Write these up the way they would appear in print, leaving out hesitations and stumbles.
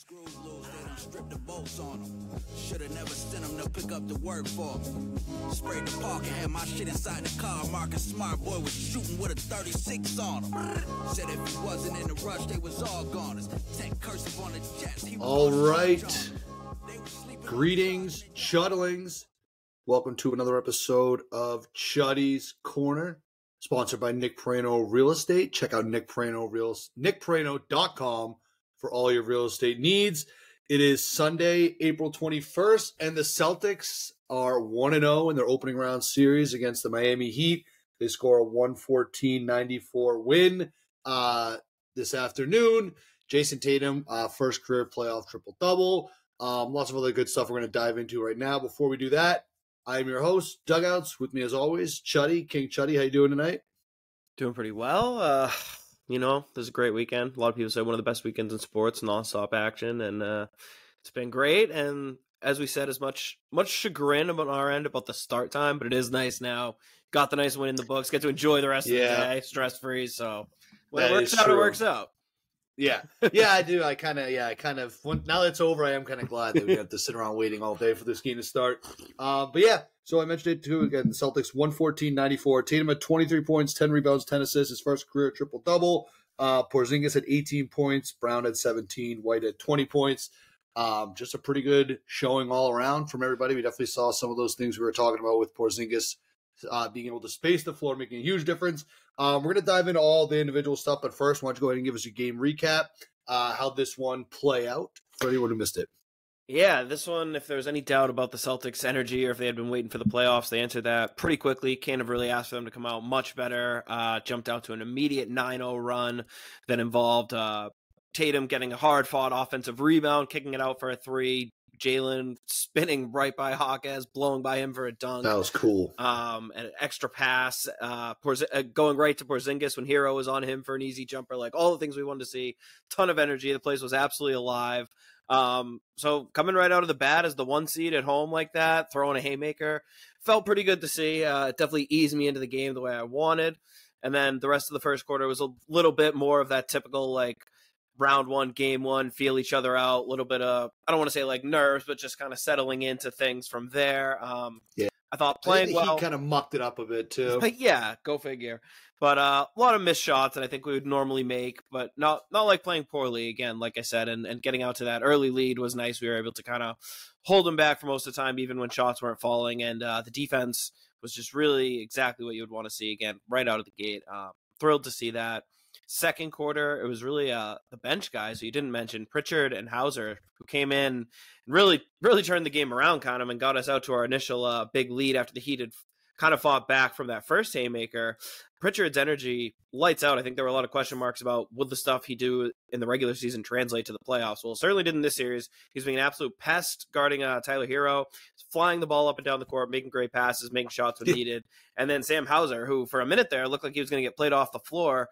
Screws loose, they done stripped the bolts on them. Shoulda never sent them to pick up the work for me. Sprayed the park and had my shit inside the car. Marcus Smart boy was shooting with a 36 on him. Said if he wasn't in the rush, they was all goners. Tech cursive on the Jets. All right. Greetings, Chudlings. Welcome to another episode of Chuddy's Corner, sponsored by Nick Prano Real Estate. Check out nickprano.com for all your real estate needs. It is Sunday, April 21st, and the Celtics are 1-0 in their opening round series against the Miami Heat. They score a 114-94 win this afternoon. Jayson Tatum, first career playoff triple-double. Lots of other good stuff we're going to dive into right now. Before we do that, I am your host, Doug Outs. With me as always, Chuddy, King Chuddy. How you doing tonight? Doing pretty well. This is a great weekend. A lot of people say one of the best weekends in sports, non-stop action, and it's been great. And as we said, as much chagrin on our end about the start time, but it is nice now. Got the nice win in the books. Get to enjoy the rest of the day, stress-free. So when it works out, it works out. Yeah, I do. Now that it's over, I am kind of glad that we have to sit around waiting all day for this game to start. But yeah, so I mentioned it too. Again, the Celtics 114-94. Tatum had 23 points, 10 rebounds, 10 assists, his first career triple-double. Porzingis had 18 points, Brown had 17, White had 20 points. Just a pretty good showing all around from everybody. We definitely saw some of those things we were talking about with Porzingis being able to space the floor, making a huge difference. We're going to dive into all the individual stuff, but first, why don't you go ahead and give us your game recap, how this one play out for anyone who missed it. Yeah, this one, if there was any doubt about the Celtics' energy or if they had been waiting for the playoffs, they answered that pretty quickly. Can't have really asked for them to come out much better. Jumped out to an immediate 9-0 run that involved Tatum getting a hard-fought offensive rebound, kicking it out for a three. Jaylen spinning right by Hawkes, blowing by him for a dunk. That was cool. An extra pass, going right to Porzingis when Hero was on him for an easy jumper. Like all the things we wanted to see. Ton of energy. The place was absolutely alive. So coming right out of the bat as the one seed at home like that, throwing a haymaker, felt pretty good to see. It definitely eased me into the game the way I wanted. And then the rest of the first quarter was a little bit more of that typical like round one, game one, feel each other out, a little bit of, I don't want to say like nerves, but just kind of settling into things from there. Yeah. I thought playing well. He kind of mucked it up a bit too. Yeah, go figure. But a lot of missed shots that I think we would normally make, but not like playing poorly again, like I said, and getting out to that early lead was nice. We were able to kind of hold them back for most of the time, even when shots weren't falling. And the defense was just really exactly what you would want to see again, right out of the gate. Thrilled to see that. Second quarter, it was really the bench guys who you didn't mention, Pritchard and Hauser, who came in and really turned the game around kind of and got us out to our initial big lead after the Heat had kind of fought back from that first haymaker. Pritchard's energy lights out. I think there were a lot of question marks about would the stuff he do in the regular season translate to the playoffs. Well, certainly didn't in this series. He's being an absolute pest guarding Tyler Hero, flying the ball up and down the court, making great passes, making shots when needed. And then Sam Hauser, who for a minute there looked like he was going to get played off the floor.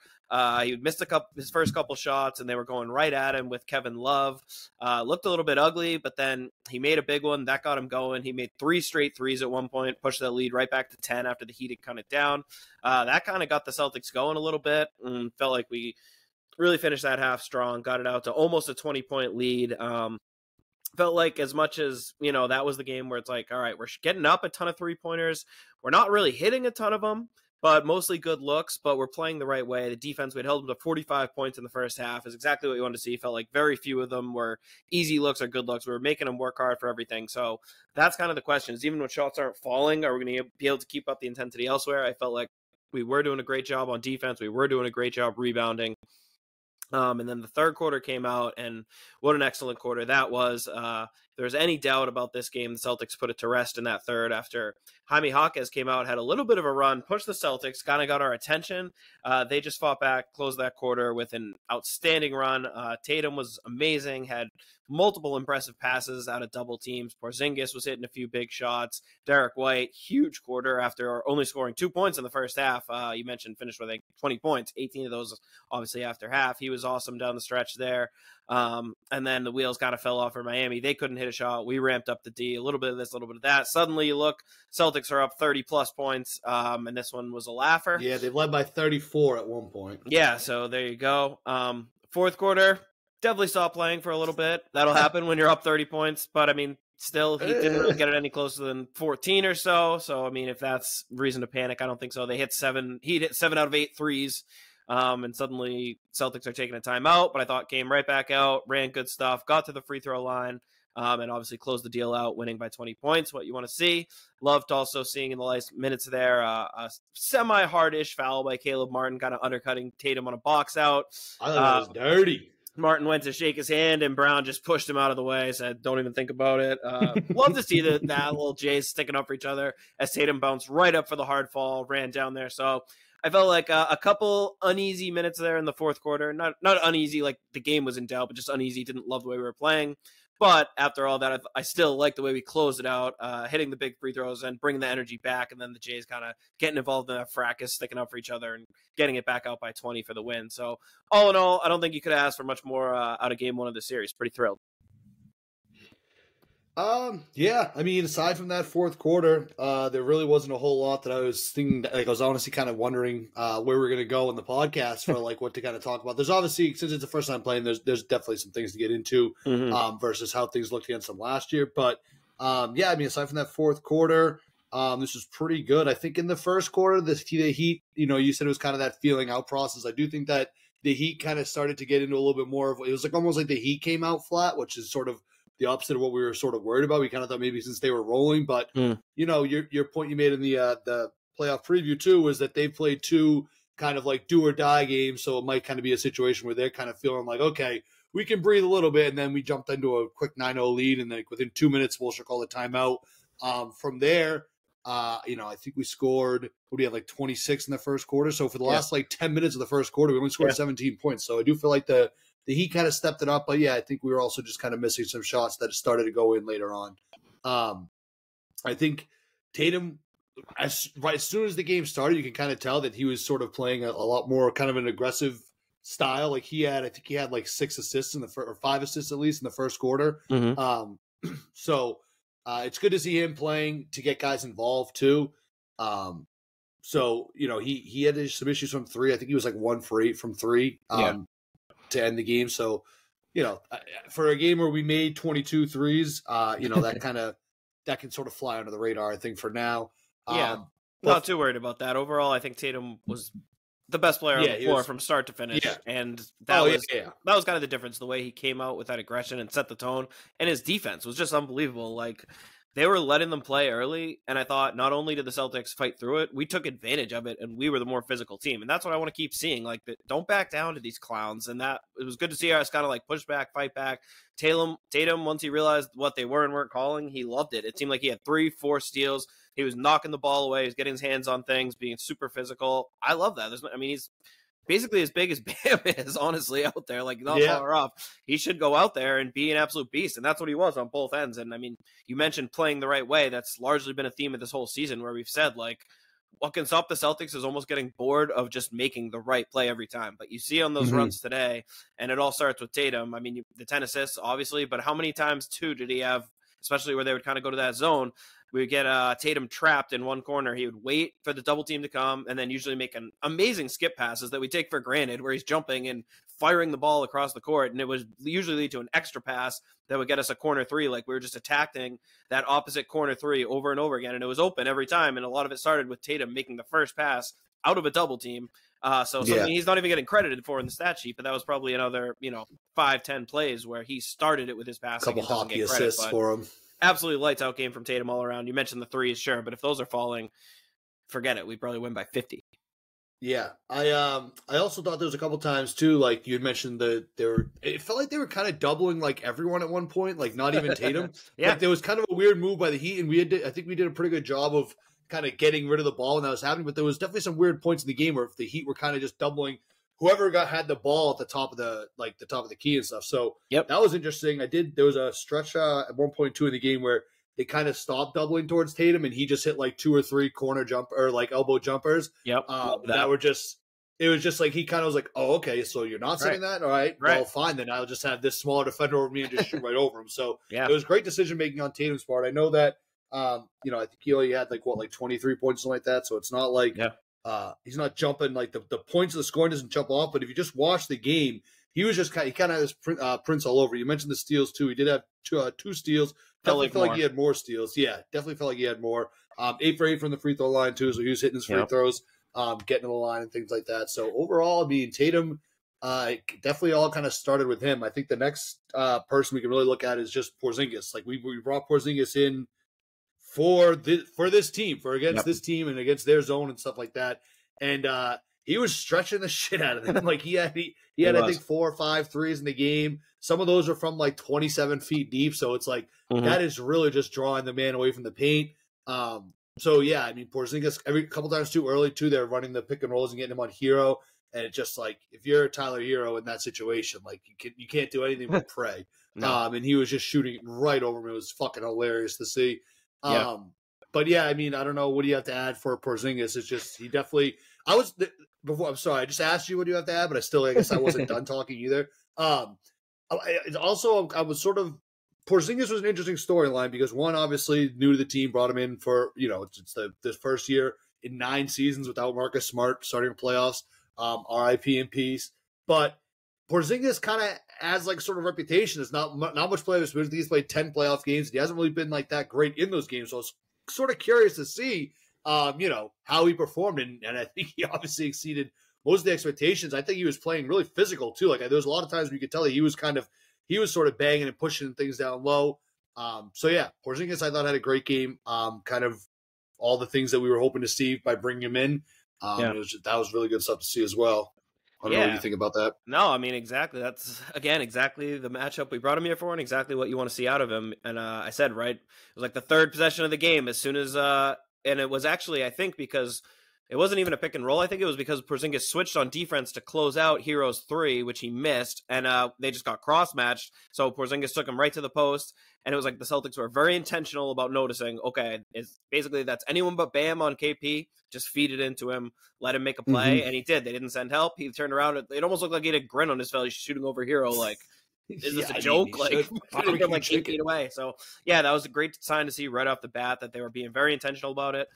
He missed his first couple shots, and they were going right at him with Kevin Love. Looked a little bit ugly, but then he made a big one. That got him going. He made 3 straight threes at one point, pushed that lead right back to 10 after the Heat had cut it down. That kind of got the Celtics going a little bit, and felt like we really finished that half strong, got it out to almost a 20-point lead. Felt like as much as, that was the game where it's like, all right, we're getting up a ton of three-pointers. We're not really hitting a ton of them, but mostly good looks, but we're playing the right way. The defense, we'd held them to 45 points in the first half, is exactly what you wanted to see. Felt like very few of them were easy looks or good looks. We were making them work hard for everything. So that's kind of the question is, even when shots aren't falling, are we going to be able to keep up the intensity elsewhere? I felt like we were doing a great job on defense. We were doing a great job rebounding. And then the third quarter came out, and what an excellent quarter that was. If there's any doubt about this game, the Celtics put it to rest in that third after Jaime Hawkes came out, had a little bit of a run, pushed the Celtics, kind of got our attention. They just fought back, closed that quarter with an outstanding run. Tatum was amazing, had multiple impressive passes out of double teams. Porzingis was hitting a few big shots. Derrick White, huge quarter after only scoring 2 points in the first half. You mentioned finished with 20 points, 18 of those obviously after half. He was awesome down the stretch there. And then the wheels kind of fell off for Miami. They couldn't hit a shot. We ramped up the D, a little bit of this, a little bit of that. Suddenly you look, Celtics are up 30 plus points. And this one was a laugher. Yeah, they led by 34 at one point. Yeah, so there you go. Fourth quarter, definitely stopped playing for a little bit. That'll happen when you're up 30 points. But I mean, still, he didn't really get it any closer than 14 or so. So, I mean, if that's reason to panic, I don't think so. He hit 7 out of 8 threes. And suddenly Celtics are taking a timeout, but I thought came right back out, ran good stuff, got to the free throw line, and obviously closed the deal out, winning by 20 points, what you want to see. Loved also seeing in the last minutes there a semi-hard-ish foul by Caleb Martin, kind of undercutting Tatum on a box out. I thought it was dirty. Martin went to shake his hand, and Brown just pushed him out of the way, said, don't even think about it. Love to see that little Jays sticking up for each other as Tatum bounced right up for the hard fall, ran down there. So I felt like a couple uneasy minutes there in the fourth quarter. Not uneasy like the game was in doubt, but just uneasy. Didn't love the way we were playing. But after all that, I still like the way we closed it out, hitting the big free throws and bringing the energy back. And then the Jays kind of getting involved in that fracas, sticking up for each other and getting it back out by 20 for the win. So all in all, I don't think you could ask for much more out of game one of the series. Pretty thrilled. Yeah, I mean, aside from that fourth quarter, there really wasn't a whole lot that I was thinking. Like, I was honestly kind of wondering where we're going to go in the podcast for like what to kind of talk about. There's obviously, since it's the first time playing, there's definitely some things to get into versus how things looked against them last year. But yeah, I mean, aside from that fourth quarter, this was pretty good. I think in the first quarter, the Heat, you said it was kind of that feeling out process. I do think that the Heat kind of started to get into a little bit more of it was like almost like the Heat came out flat, which is sort of the opposite of what we were sort of worried about. We kind of thought maybe since they were rolling, but your point you made in the playoff preview too was that they played 2 kind of like do or die games, so it might kind of be a situation where they're kind of feeling like, okay, we can breathe a little bit, and then we jumped into a quick 9-0 lead, and then within 2 minutes, Wilshire called a timeout. From there, I think we scored. What do we have, like 26 in the first quarter? So for the last like 10 minutes of the first quarter, we only scored 17 points. So I do feel like the Heat kind of stepped it up, but yeah, I think we were also just kind of missing some shots that started to go in later on. I think Tatum, as soon as the game started, you can kind of tell that he was sort of playing a lot more kind of an aggressive style. Like I think he had like 6 assists or 5 assists at least in the first quarter. So it's good to see him playing to get guys involved too. So he had some issues from 3. I think he was like 1 for 8 from 3. To end the game. So, for a game where we made 22 threes, that can sort of fly under the radar, I think, for now. Not too worried about that. Overall, I think Tatum was the best player on the floor from start to finish. Yeah. And that was kind of the difference, the way he came out with that aggression and set the tone. And his defense was just unbelievable. Like, they were letting them play early, and I thought not only did the Celtics fight through it, we took advantage of it, and we were the more physical team. And that's what I want to keep seeing. Like, don't back down to these clowns. And that it was good to see us kind of like push back, fight back. Tatum, once he realized what they were and weren't calling, he loved it. It seemed like he had 3-4 steals. He was knocking the ball away. He was getting his hands on things, being super physical. I love that. He's basically as big as Bam is, honestly, out there, like not far off. He should go out there and be an absolute beast, and that's what he was on both ends. And I mean, you mentioned playing the right way. That's largely been a theme of this whole season, where we've said, like, what can stop the Celtics is almost getting bored of just making the right play every time. But you see on those runs today, and it all starts with Tatum. I mean, the 10 assists, obviously, but how many times, too, did he have, especially where they would kind of go to that zone? We would get Tatum trapped in one corner. He would wait for the double team to come and then usually make an amazing skip passes that we take for granted, where he's jumping and firing the ball across the court. And it would usually lead to an extra pass that would get us a corner 3. Like, we were just attacking that opposite corner 3 over and over again. And it was open every time. And a lot of it started with Tatum making the first pass out of a double team. So something he's not even getting credited for in the stat sheet, but that was probably another, 5-10 plays where he started it with his passing. A couple hockey assists for him. Absolutely lights out game from Tatum all around. You mentioned the 3s, sure, but if those are falling, forget it. We probably win by 50. Yeah, I also thought there was a couple times too, like you had mentioned it felt like they were kind of doubling like everyone at one point, like not even Tatum. Like, there was kind of a weird move by the Heat, and I think we did a pretty good job of kind of getting rid of the ball when that was happening. But there was definitely some weird points in the game where if the Heat were kind of just doubling whoever had the ball at the top of the key and stuff. So that was interesting. There was a stretch at 1.2 in the game where they kind of stopped doubling towards Tatum, and he just hit like 2 or 3 corner or like elbow jumpers. That were just, it was just like, he kind of was like, oh, okay, so you're not saying that? All right, well, fine, then I'll just have this smaller defender over me and just shoot right over him. So it was great decision making on Tatum's part. I know that, I think he only had like 23 points, something like that. So it's not like, he's not jumping, like the points of the scoring doesn't jump off, but if you just watch the game, he was just he kind of had his prints all over. You mentioned the steals too. He did have two steals. Definitely felt like he had more steals. Yeah, definitely felt like he had more. 8 for 8 from the free throw line too, so he was hitting his free throws, getting to the line and things like that. So overall, I mean, Tatum definitely all kind of started with him. I think the next person we can really look at is just Porzingis. Like we brought Porzingis in for this team, against this team and against their zone and stuff like that. And he was stretching the shit out of them. Like he had I think 4 or 5 threes in the game. Some of those are from like 27 feet deep. So it's like that is really just drawing the man away from the paint. So yeah, I mean Porzingis every couple times too early too. They're running the pick and rolls and getting him on Hero. And it's just like if you're Tyler Hero in that situation, like you can't do anything but pray. No. And he was just shooting right over me. It was fucking hilarious to see. But yeah, I mean, I don't know what do you have to add for Porzingis. It's just he definitely. I'm sorry, I just asked you what do you have to add, but I guess I wasn't done talking either. Also, I was sort of Porzingis was an interesting storyline because one, obviously new to the team, brought him in for it's the first year in 9 seasons without Marcus Smart starting the playoffs. RIP in peace. But Porzingis kind of has like sort of reputation. It's not much playoff. He's played 10 playoff games. And he hasn't really been like that great in those games. So I was sort of curious to see, how he performed. And I think he obviously exceeded most of the expectations. I think he was playing really physical too. Like there was a lot of times where you could tell that he was sort of banging and pushing things down low. So yeah, Porzingis I thought had a great game. Kind of all the things that we were hoping to see by bringing him in. That was really good stuff to see as well. I don't know what you think about that. No, I mean, exactly. That's, again, exactly the matchup we brought him here for and exactly what you want to see out of him. And I said, right, it was like the third possession of the game as soon as and it was actually, I think, because it wasn't even a pick and roll. I think it was because Porzingis switched on defense to close out Hero's 3, which he missed, and they just got cross-matched. So Porzingis took him right to the post, and it was like the Celtics were very intentional about noticing, okay, it's basically that's anyone but Bam on KP, just feed it into him, let him make a play, and he did. They didn't send help. He turned around. It almost looked like he had a grin on his face shooting over Hero, like, is this a joke? Like 8 feet away. So, yeah, that was a great sign to see right off the bat that they were being very intentional about it.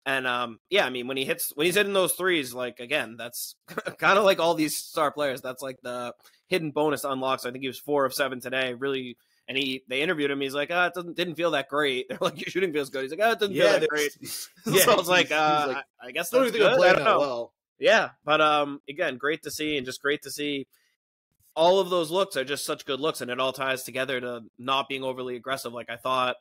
And I mean, when he's hitting those threes, like again, that's kind of like all these star players. That's like the hidden bonus unlocks. I think he was 4 of 7 today. Really, and they interviewed him. He's like, it didn't feel that great. They're like, your shooting feels good. He's like, it didn't feel that great. So I was like, I guess that's good. I don't know. Well. Yeah, but again, great to see, and just great to see. All of those looks are just such good looks, and it all ties together to not being overly aggressive. Like I thought.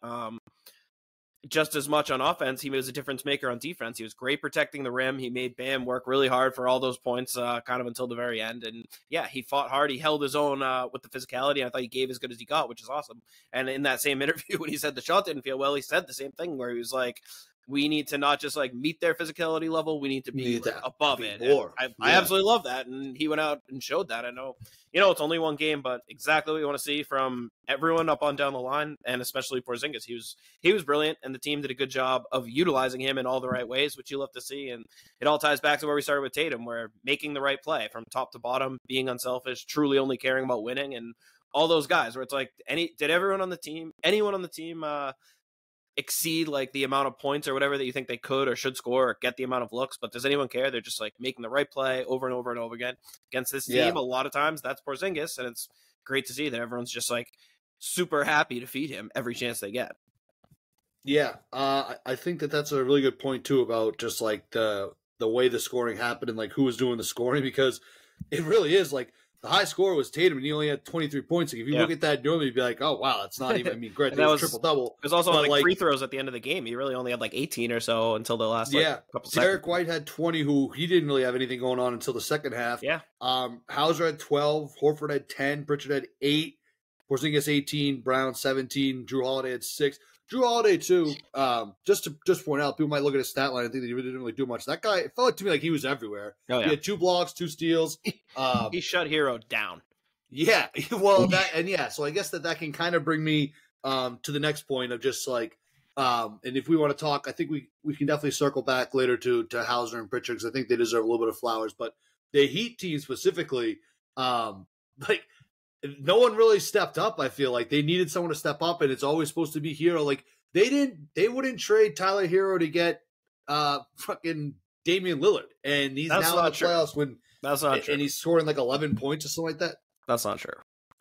Just as much on offense, he was a difference maker on defense. He was great protecting the rim. He made Bam work really hard for all those points, kind of until the very end. And yeah, he fought hard. He held his own with the physicality. I thought he gave as good as he got, which is awesome. And in that same interview, when he said the shot didn't feel well, he said the same thing where he was like, we need to not just like meet their physicality level. We need to be above it. I absolutely love that. And he went out and showed that. I know, it's only one game, but exactly what we want to see from everyone up on down the line, and especially Porzingis. He was brilliant, and the team did a good job of utilizing him in all the right ways, which you love to see. And it all ties back to where we started with Tatum, where making the right play from top to bottom, being unselfish, truly only caring about winning, and all those guys where it's like, did anyone on the team exceed like the amount of points or whatever that you think they could or should score or get the amount of looks, but does anyone care? They're just like making the right play over and over and over again against this team. A lot of times that's Porzingis, and it's great to see that everyone's just like super happy to feed him every chance they get. Yeah. I think that's a really good point too about just like the way the scoring happened and like who was doing the scoring, because it really is like, the high score was Tatum, and he only had 23 points. Like, if you look at that normally, you'd be like, oh, wow, it's not even, I mean, great. That was triple-double. It was also like free throws at the end of the game. He really only had like 18 or so until the last couple seconds. Derrick White had 20, who he didn't really have anything going on until the second half. Yeah. Hauser had 12. Horford had 10. Pritchard had 8. Porzingis 18. Brown 17. Drew Holiday had 6. Drew Holiday, too, just to point out, people might look at his stat line and think that he didn't really do much. That guy, it felt to me like he was everywhere. Oh, yeah. He had 2 blocks, 2 steals. He shut Hero down. Yeah, well, so I guess that can kind of bring me to the next point of just like, and if we want to talk, I think we can definitely circle back later to Hauser and Pritchard, because I think they deserve a little bit of flowers. But the Heat team specifically, like, no one really stepped up. I feel like they needed someone to step up, and it's always supposed to be Hero. Like they wouldn't trade Tyler Hero to get fucking Damian Lillard, and he's now in the playoffs when that's not true. And he's scoring like 11 points or something like that. That's not true.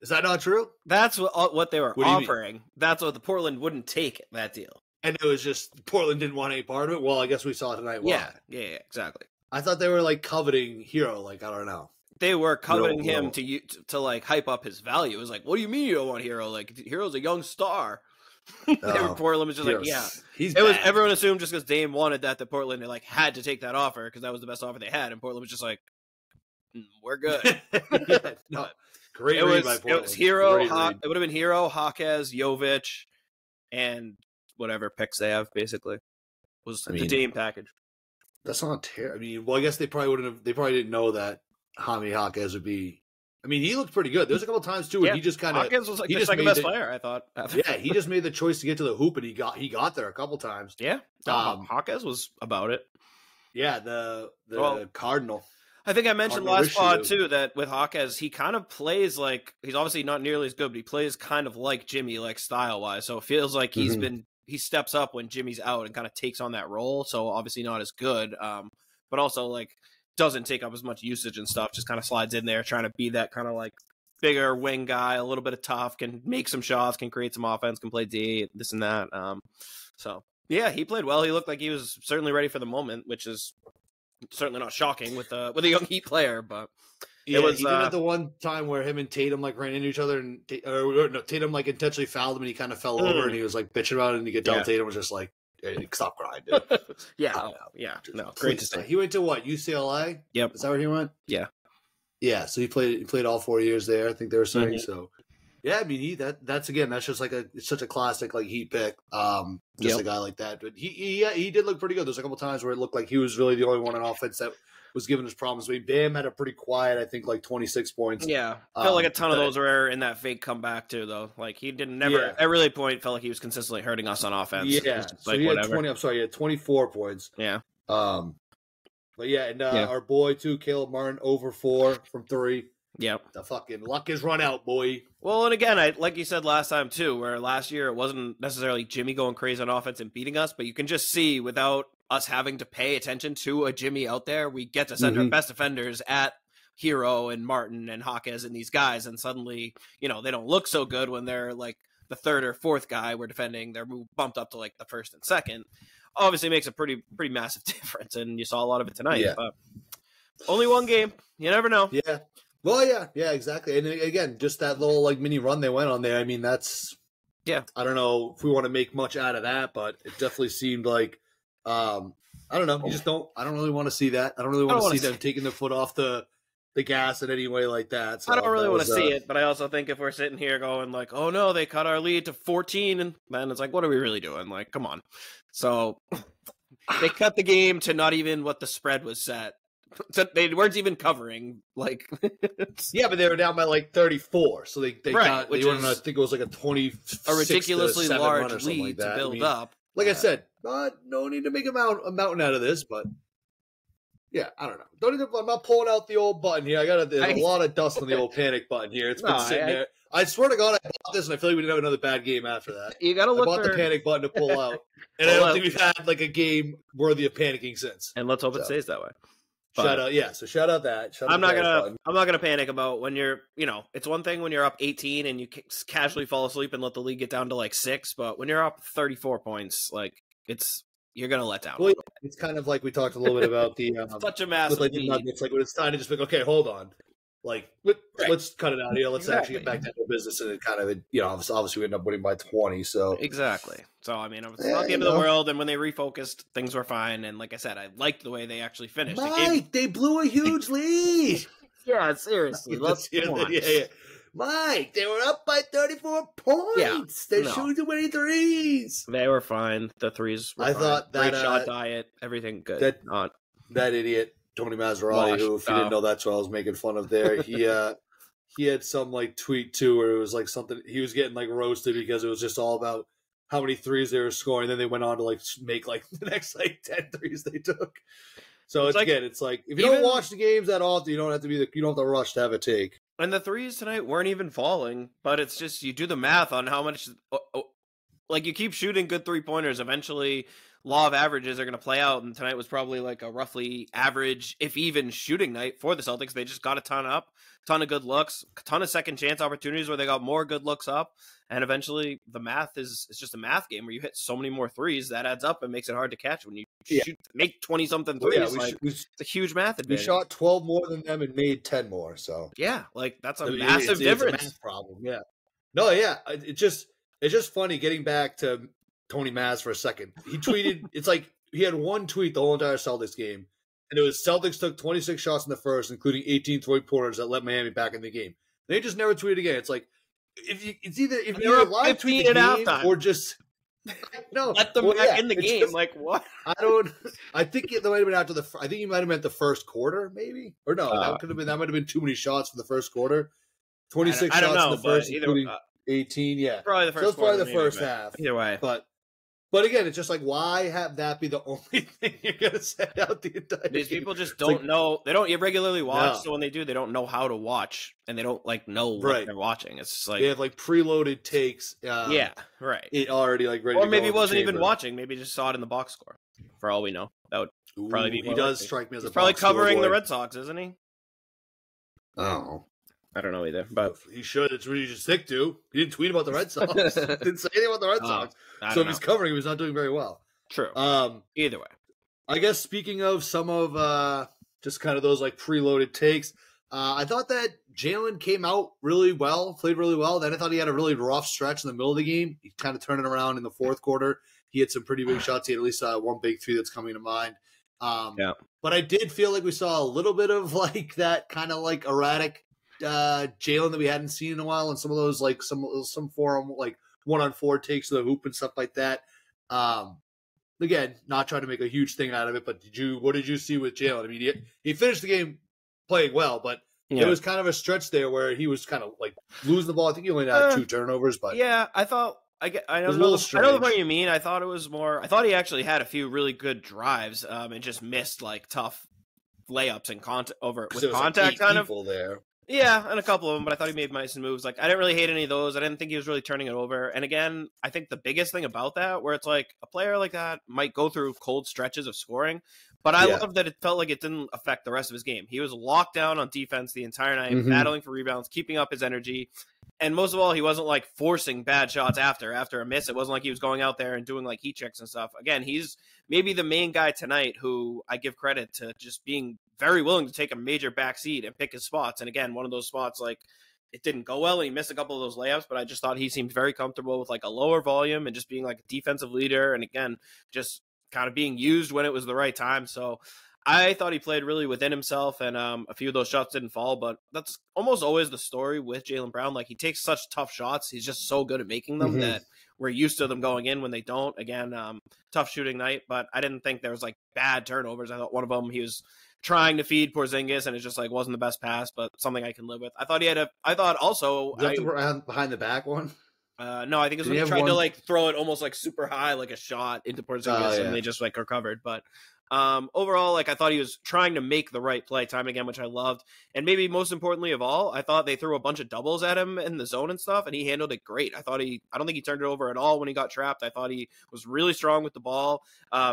Is that not true? That's what they were What do you mean? offering. That's what the Portland wouldn't take, that deal. And it was just Portland didn't want any part of it. Well, I guess we saw tonight. Why. Yeah, exactly. I thought they were like coveting Hero. Like, I don't know. They were coveting No. him to like hype up his value. It was like, what do you mean you don't want Hero? Like, Hero's a young star. Portland was just like, yeah. Everyone assumed just because Dame wanted that Portland like had to take that offer because that was the best offer they had, and Portland was just like, we're good. No, great. It read by Portland. was Hero. Great read. It would have been Hero, Hawkes, Jovic, and whatever picks they have. Basically, was the Dame package. That's not terrible. I mean, well, I guess they probably wouldn't have. They probably didn't know that Jaime Hawkes would be. I mean, he looked pretty good. There's a couple times too where he just kind of. Hawkes was like the second best player, I thought. Yeah, he just made the choice to get to the hoop, and he got there a couple times. Yeah, Hawkes was about it. Yeah, the Cardinal. I think I mentioned last pod too that with Hawkes, he kind of plays like he's obviously not nearly as good, but he plays kind of like Jimmy, like style wise. So it feels like he steps up when Jimmy's out and kind of takes on that role. So obviously not as good, but also like doesn't take up as much usage and stuff. Just kind of slides in there, trying to be that kind of like bigger wing guy, a little bit of tough, can make some shots, can create some offense, can play D, this and that. So yeah, he played well. He looked like he was certainly ready for the moment, which is certainly not shocking with a young Heat player, but yeah, he did it the one time where him and Tatum like ran into each other, and Tatum like intentionally fouled him, and he kind of fell over, and he was like bitching about it, and you could tell Tatum was just like, hey, "Stop crying, dude." No, great to see. He went to what, UCLA? Yep, is that where he went? Yeah. So he played all 4 years there. I think they were saying so. Yeah, I mean that's just like it's such a classic like Heat pick. A guy like that, but he did look pretty good. There's a couple times where it looked like he was really the only one on offense that was given his problems. I mean, Bam had a pretty quiet, I think, like 26 points. Yeah, felt like a ton of those were in that fake comeback too, though. Like he didn't at really point felt like he was consistently hurting us on offense. Yeah, so he had 20. I'm sorry, he had 24 points. Yeah. But yeah, and our boy too, Caleb Martin, over 4 from 3. Yep. The fucking luck is run out, boy. Well, and again, like you said last time too, where last year it wasn't necessarily Jimmy going crazy on offense and beating us, but you can just see without us having to pay attention to a Jimmy out there, we get to send our best defenders at Hero and Martin and Hawkes and these guys, and suddenly, they don't look so good when they're like the third or fourth guy we're defending. They're bumped up to like the first and second. Obviously makes a pretty massive difference, and you saw a lot of it tonight. Yeah. But only one game. You never know. Yeah. Well, yeah, exactly. And again, just that little like mini run they went on there. I mean, that's I don't know if we want to make much out of that, but it definitely seemed like I don't know. I don't really want to see that. I don't really want to see them taking their foot off the gas in any way like that. So I don't really want to see it, but I also think if we're sitting here going like, oh no, they cut our lead to 14, and then it's like, what are we really doing? Like, come on. So they cut the game to not even what the spread was set. So they weren't even covering, like yeah, but they were down by like 34, so they got which I think it was like a ridiculously large lead to build up. Like I said, no need to make a mountain out of this, but yeah, I don't know. I'm not pulling out the old button here. There's a lot of dust on the old panic button here. It's been sitting there. I swear to God, I bought this, and I feel like we didn't have another bad game after that. You got to look. I bought the panic button to pull out, and I don't think we've had like a game worthy of panicking since. And let's hope it stays that way. Shout out, yeah. So shout out that. I'm not gonna panic about when you're, it's one thing when you're up 18 and you casually fall asleep and let the lead get down to like 6, but when you're up 34 points, like you're gonna let down. Well, it's kind of like we talked a little bit about the such a massive lead. It's like when it's time to just be okay, hold on, like let's cut it out here. Let's actually get back to the business, and it kind of obviously we end up winning by 20. So exactly. So I mean, it's not the end of the world. And when they refocused, things were fine. And like I said, I liked the way they actually finished. Mike, they blew a huge lead. Yeah, seriously. Mike, they were up by 34 points. Yeah, they shooting too many threes. They were fine. The threes were fine. Thought that great shot diet, everything good. That idiot Tony Mazzarati, who, if you didn't know, that's what I was making fun of there. He had some like tweet too where it was like something he was getting like roasted because it was just all about how many threes they were scoring. Then they went on to like make like the next like 10 threes they took. So it's like if you don't watch the games that often, you don't have to rush to have a take. And the threes tonight weren't even falling, but it's just you do the math on how much like you keep shooting good 3-pointers, eventually law of averages are going to play out. And tonight was probably like a roughly average, if even, shooting night for the Celtics. They just got a ton of good looks, a ton of second chance opportunities where they got more good looks up. And eventually the math is just a math game where you hit so many more threes that adds up and makes it hard to catch when you make 20 something threes. It's a huge math advantage. We shot 12 more than them and made 10 more. So yeah, like that's a massive difference. It's a math problem. Yeah. No, yeah. It's just funny getting back to Tony Mazz for a second. He tweeted, it's like he had one tweet the whole entire Celtics game, and it was Celtics took 26 shots in the first, including 18 3-pointers that let Miami back in the game. They just never tweeted again. It's like if you're live tweet the game or just no, let them back in the game. Just, like what? I think it might have been after I think he might have meant the first quarter, maybe, or no, that might have been too many shots for the first quarter. 26 shots in the first, including 18. Yeah, probably the first. So it's probably the first half. Either way, But again, it's just like, why have that be the only thing you're going to send out the entire These game? people just don't know. They don't regularly watch, so when they do, they don't know how to watch, and they don't know what they're watching. It's just like they have preloaded takes. Yeah, right. It already ready. Or maybe he wasn't even watching. Maybe he just saw it in the box score. For all we know, that would probably be. He does strike me as he's a probably box covering score the Red Sox, isn't he? Oh. I don't know either, but he should. It's really just stick to. He didn't tweet about the Red Sox. Didn't say anything about the Red Sox. So if he's covering, he was not doing very well. True. Either way, I guess speaking of some of just kind of those preloaded takes, I thought that Jaylen came out really well, played really well. Then I thought he had a really rough stretch in the middle of the game. He kind of turned it around in the fourth quarter. He had some pretty big shots. He had at least one big three that's coming to mind. But I did feel like we saw a little bit of that kind of erratic Jaylen that we hadn't seen in a while, and some of those some forum 1-on-4 takes to the hoop and stuff like that. Again, not trying to make a huge thing out of it, but what did you see with Jaylen? I mean, he finished the game playing well, but there was kind of a stretch there where he was kind of losing the ball. I think he only had 2 turnovers, but yeah, I thought I know the point you mean. I thought it was more. I thought he actually had a few really good drives, and just missed tough layups and with contact kind of there. Yeah, and a couple of them, but I thought he made nice moves. I didn't really hate any of those. I didn't think he was really turning it over. And again, I think the biggest thing about that, where it's a player like that might go through cold stretches of scoring, but I love that it felt like it didn't affect the rest of his game. He was locked down on defense the entire night, battling for rebounds, keeping up his energy. And most of all, he wasn't forcing bad shots after a miss. It wasn't like he was going out there and doing heat checks and stuff. Again, he's maybe the main guy tonight who I give credit to just being very willing to take a major backseat and pick his spots. And again, one of those spots, it didn't go well and he missed a couple of those layups, but I just thought he seemed very comfortable with a lower volume and just being a defensive leader. And again, just kind of being used when it was the right time. So I thought he played really within himself, and a few of those shots didn't fall, but that's almost always the story with Jaylen Brown. He takes such tough shots. He's just so good at making them that we're used to them going in when they don't. Again, tough shooting night, but I didn't think there was bad turnovers. I thought one of them, he was trying to feed Porzingis, and it just wasn't the best pass, but something I can live with. I thought he had I thought also the behind the back one. No, I think it was when he tried to throw it almost super high, a shot into Porzingis, and they just recovered. But overall, I thought he was trying to make the right play time and again, which I loved. And maybe most importantly of all, I thought they threw a bunch of doubles at him in the zone and stuff, and he handled it great. I don't think he turned it over at all when he got trapped. I thought he was really strong with the ball,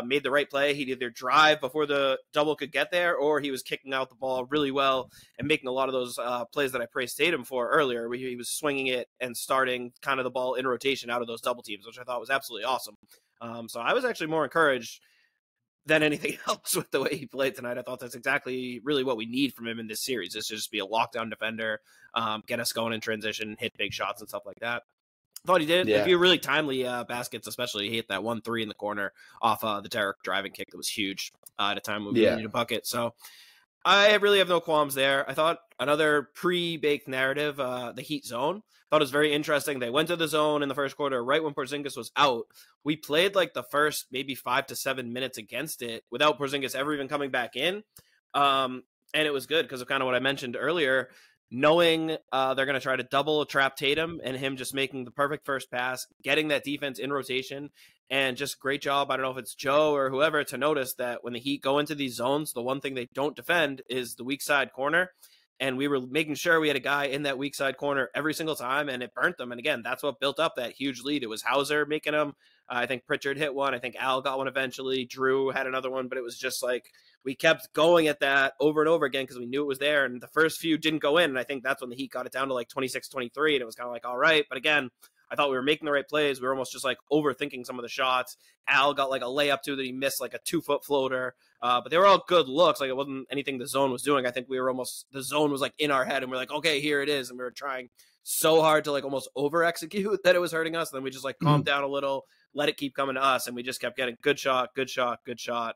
made the right play. He'd either drive before the double could get there, or he was kicking out the ball really well and making a lot of those plays that I praised Tatum for earlier, where he was swinging it and starting kind of the ball in rotation out of those double teams, which I thought was absolutely awesome. So I was actually more encouraged than anything else with the way he played tonight. I thought that's exactly really what we need from him in this series, is to just be a lockdown defender, get us going in transition, hit big shots and stuff like that. I thought he did. A few really timely baskets, especially he hit that 1-3 in the corner off the Derrick driving kick that was huge at a time when we needed a bucket. So I really have no qualms there. I thought another pre-baked narrative, the Heat zone, thought it was very interesting. They went to the zone in the first quarter right when Porzingis was out. We played the first maybe 5 to 7 minutes against it without Porzingis ever even coming back in. And it was good because of kind of what I mentioned earlier, knowing they're going to try to double trap Tatum and him just making the perfect first pass, getting that defense in rotation, and just great job. I don't know if it's Joe or whoever to notice that when the Heat go into these zones, the one thing they don't defend is the weak side corner. and we were making sure we had a guy in that weak side corner every single time, and it burnt them. And again, that's what built up that huge lead. It was Hauser making them. I think Pritchard hit one. I think Al got one eventually. Drew had another one, but it was just like we kept going at that over and over again because we knew it was there. And the first few didn't go in, and I think that's when the Heat got it down to like 26-23, and it was kind of like, all right. But again, I thought we were making the right plays. We were almost just like overthinking some of the shots. Al got like a layup too that he missed, like a 2-foot floater. But they were all good looks. Like it wasn't anything the zone was doing. I think we were almost, the zone was like in our head and we're like, okay, here it is. And we were trying so hard to like almost over execute that it was hurting us. And then we just like calmed down a little, let it keep coming to us. And we just kept getting good shot, good shot, good shot.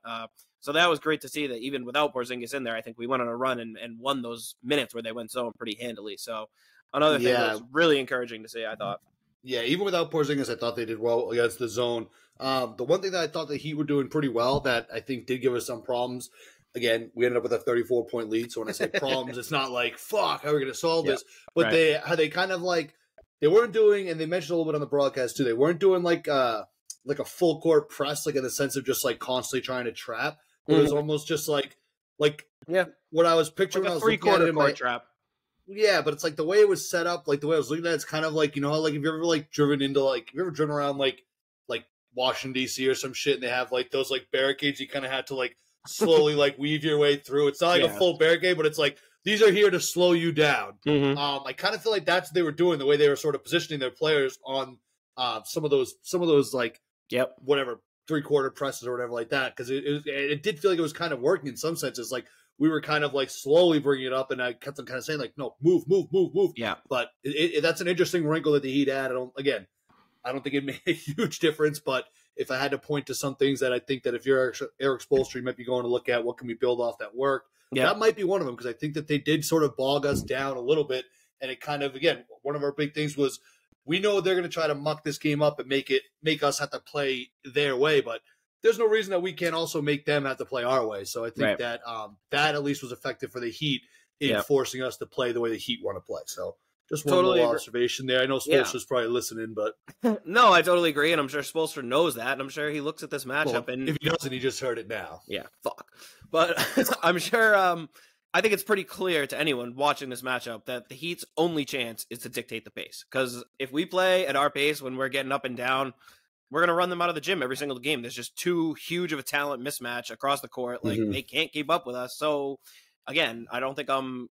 So that was great to see that even without Porzingis in there, I think we went on a run and won those minutes where they went zone pretty handily. So another thing that was really encouraging to see, I thought. Yeah, even without Porzingis, I thought they did well against the zone. The one thing that I thought the Heat were doing pretty well that I think did give us some problems, again, we ended up with a 34-point lead. So when I say problems, it's not like, fuck, how are we going to solve this? But they kind of like, they weren't doing, and they mentioned a little bit on the broadcast too, they weren't doing like a full court press, like in the sense of just like constantly trying to trap. It was almost just like what I was picturing. Like a when I was looking at it in court trap. Yeah, but it's like the way it was set up, like the way I was looking at it, it's kind of like, you know, like if you ever like driven into like, if you ever driven around like Washington D.C. or some shit, and they have like those like barricades, you kind of have to like slowly like weave your way through. It's not like a full barricade, but it's like these are here to slow you down. I kind of feel like that's what they were doing, the way they were sort of positioning their players on some of those like whatever 3-quarter presses or whatever like that, because it did feel like it was kind of working in some senses. Like we were kind of like slowly bringing it up, and I kept on kind of saying like, no, move. Yeah. But that's an interesting wrinkle that the Heat had. I don't think it made a huge difference, but if I had to point to some things that I think that if you're Eric Spoelstra, you might be going to look at, what can we build off that work? That might be one of them, because I think that they did sort of bog us down a little bit. And it kind of, again, one of our big things was we know they're going to try to muck this game up and make us have to play their way, but there's no reason that we can't also make them have to play our way. So I think that that at least was effective for the Heat in forcing us to play the way the Heat want to play. So just one little observation there. I know Spoelstra's probably listening, but no, I totally agree, and I'm sure Spoelstra knows that, and I'm sure he looks at this matchup, and if he doesn't, he just heard it now. Yeah, fuck. But I'm sure. I think it's pretty clear to anyone watching this matchup that the Heat's only chance is to dictate the pace. Because if we play at our pace when we're getting up and down, we're going to run them out of the gym every single game. There's just too huge of a talent mismatch across the court. Like they can't keep up with us. So again, I don't think I'm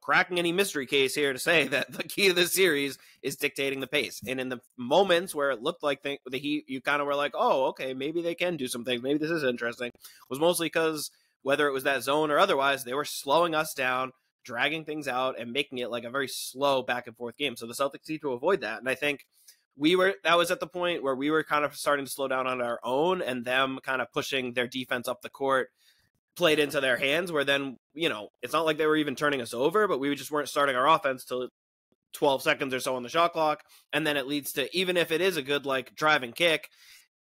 cracking any mystery case here to say that the key to this series is dictating the pace. And in the moments where it looked like the Heat, you kind of were like, oh, okay, maybe they can do some things. Maybe this is interesting. Was mostly because whether it was that zone or otherwise, they were slowing us down, dragging things out, and making it like a very slow back and forth game. So the Celtics need to avoid that. And I think that was at the point where we were kind of starting to slow down on our own, and them kind of pushing their defense up the court played into their hands, where then, it's not like they were even turning us over, but we just weren't starting our offense till 12 seconds or so on the shot clock. And then it leads to, even if it is a good like driving kick,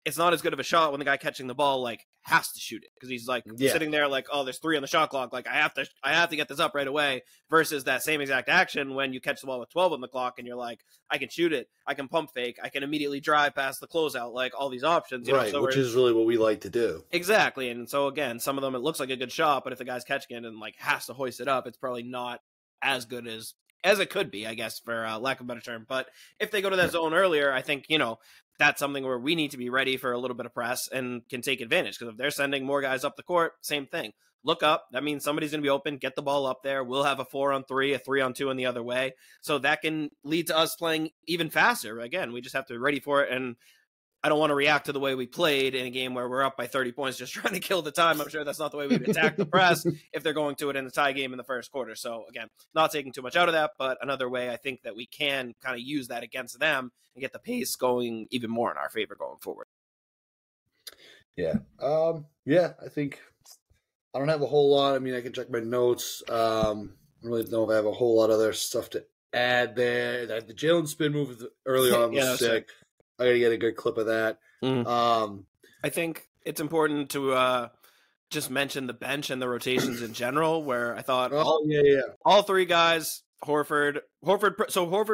it's not as good of a shot when the guy catching the ball like has to shoot it, because he's like sitting there like, oh, there's 3 on the shot clock, like I have to get this up right away, versus that same exact action when you catch the ball with 12 on the clock and you're like, I can shoot it, I can pump fake, I can immediately drive past the closeout, like all these options, so which is really what we like to do. Exactly. And so again, some of them it looks like a good shot, but if the guy's catching it and like has to hoist it up, it's probably not as good as it could be, I guess, for lack of a better term. But if they go to that zone earlier, I think, that's something where we need to be ready for a little bit of press and can take advantage. Because if they're sending more guys up the court, same thing. Look up. That means somebody's going to be open. Get the ball up there. We'll have a 4-on-3, a 3-on-2 in the other way. So that can lead to us playing even faster. Again, we just have to be ready for it. And I don't want to react to the way we played in a game where we're up by 30 points just trying to kill the time. I'm sure that's not the way we would attack the press if they're going to it in a tie game in the first quarter. So, again, not taking too much out of that, but another way I think that we can kind of use that against them and get the pace going even more in our favor going forward. Yeah. I think I don't have a whole lot. I mean, I can check my notes. I don't really know if I have a whole lot of other stuff to add there. The Jaylen spin move early on was sick. I got to get a good clip of that. I think it's important to just mention the bench and the rotations in general, where I thought all 3 guys, Horford,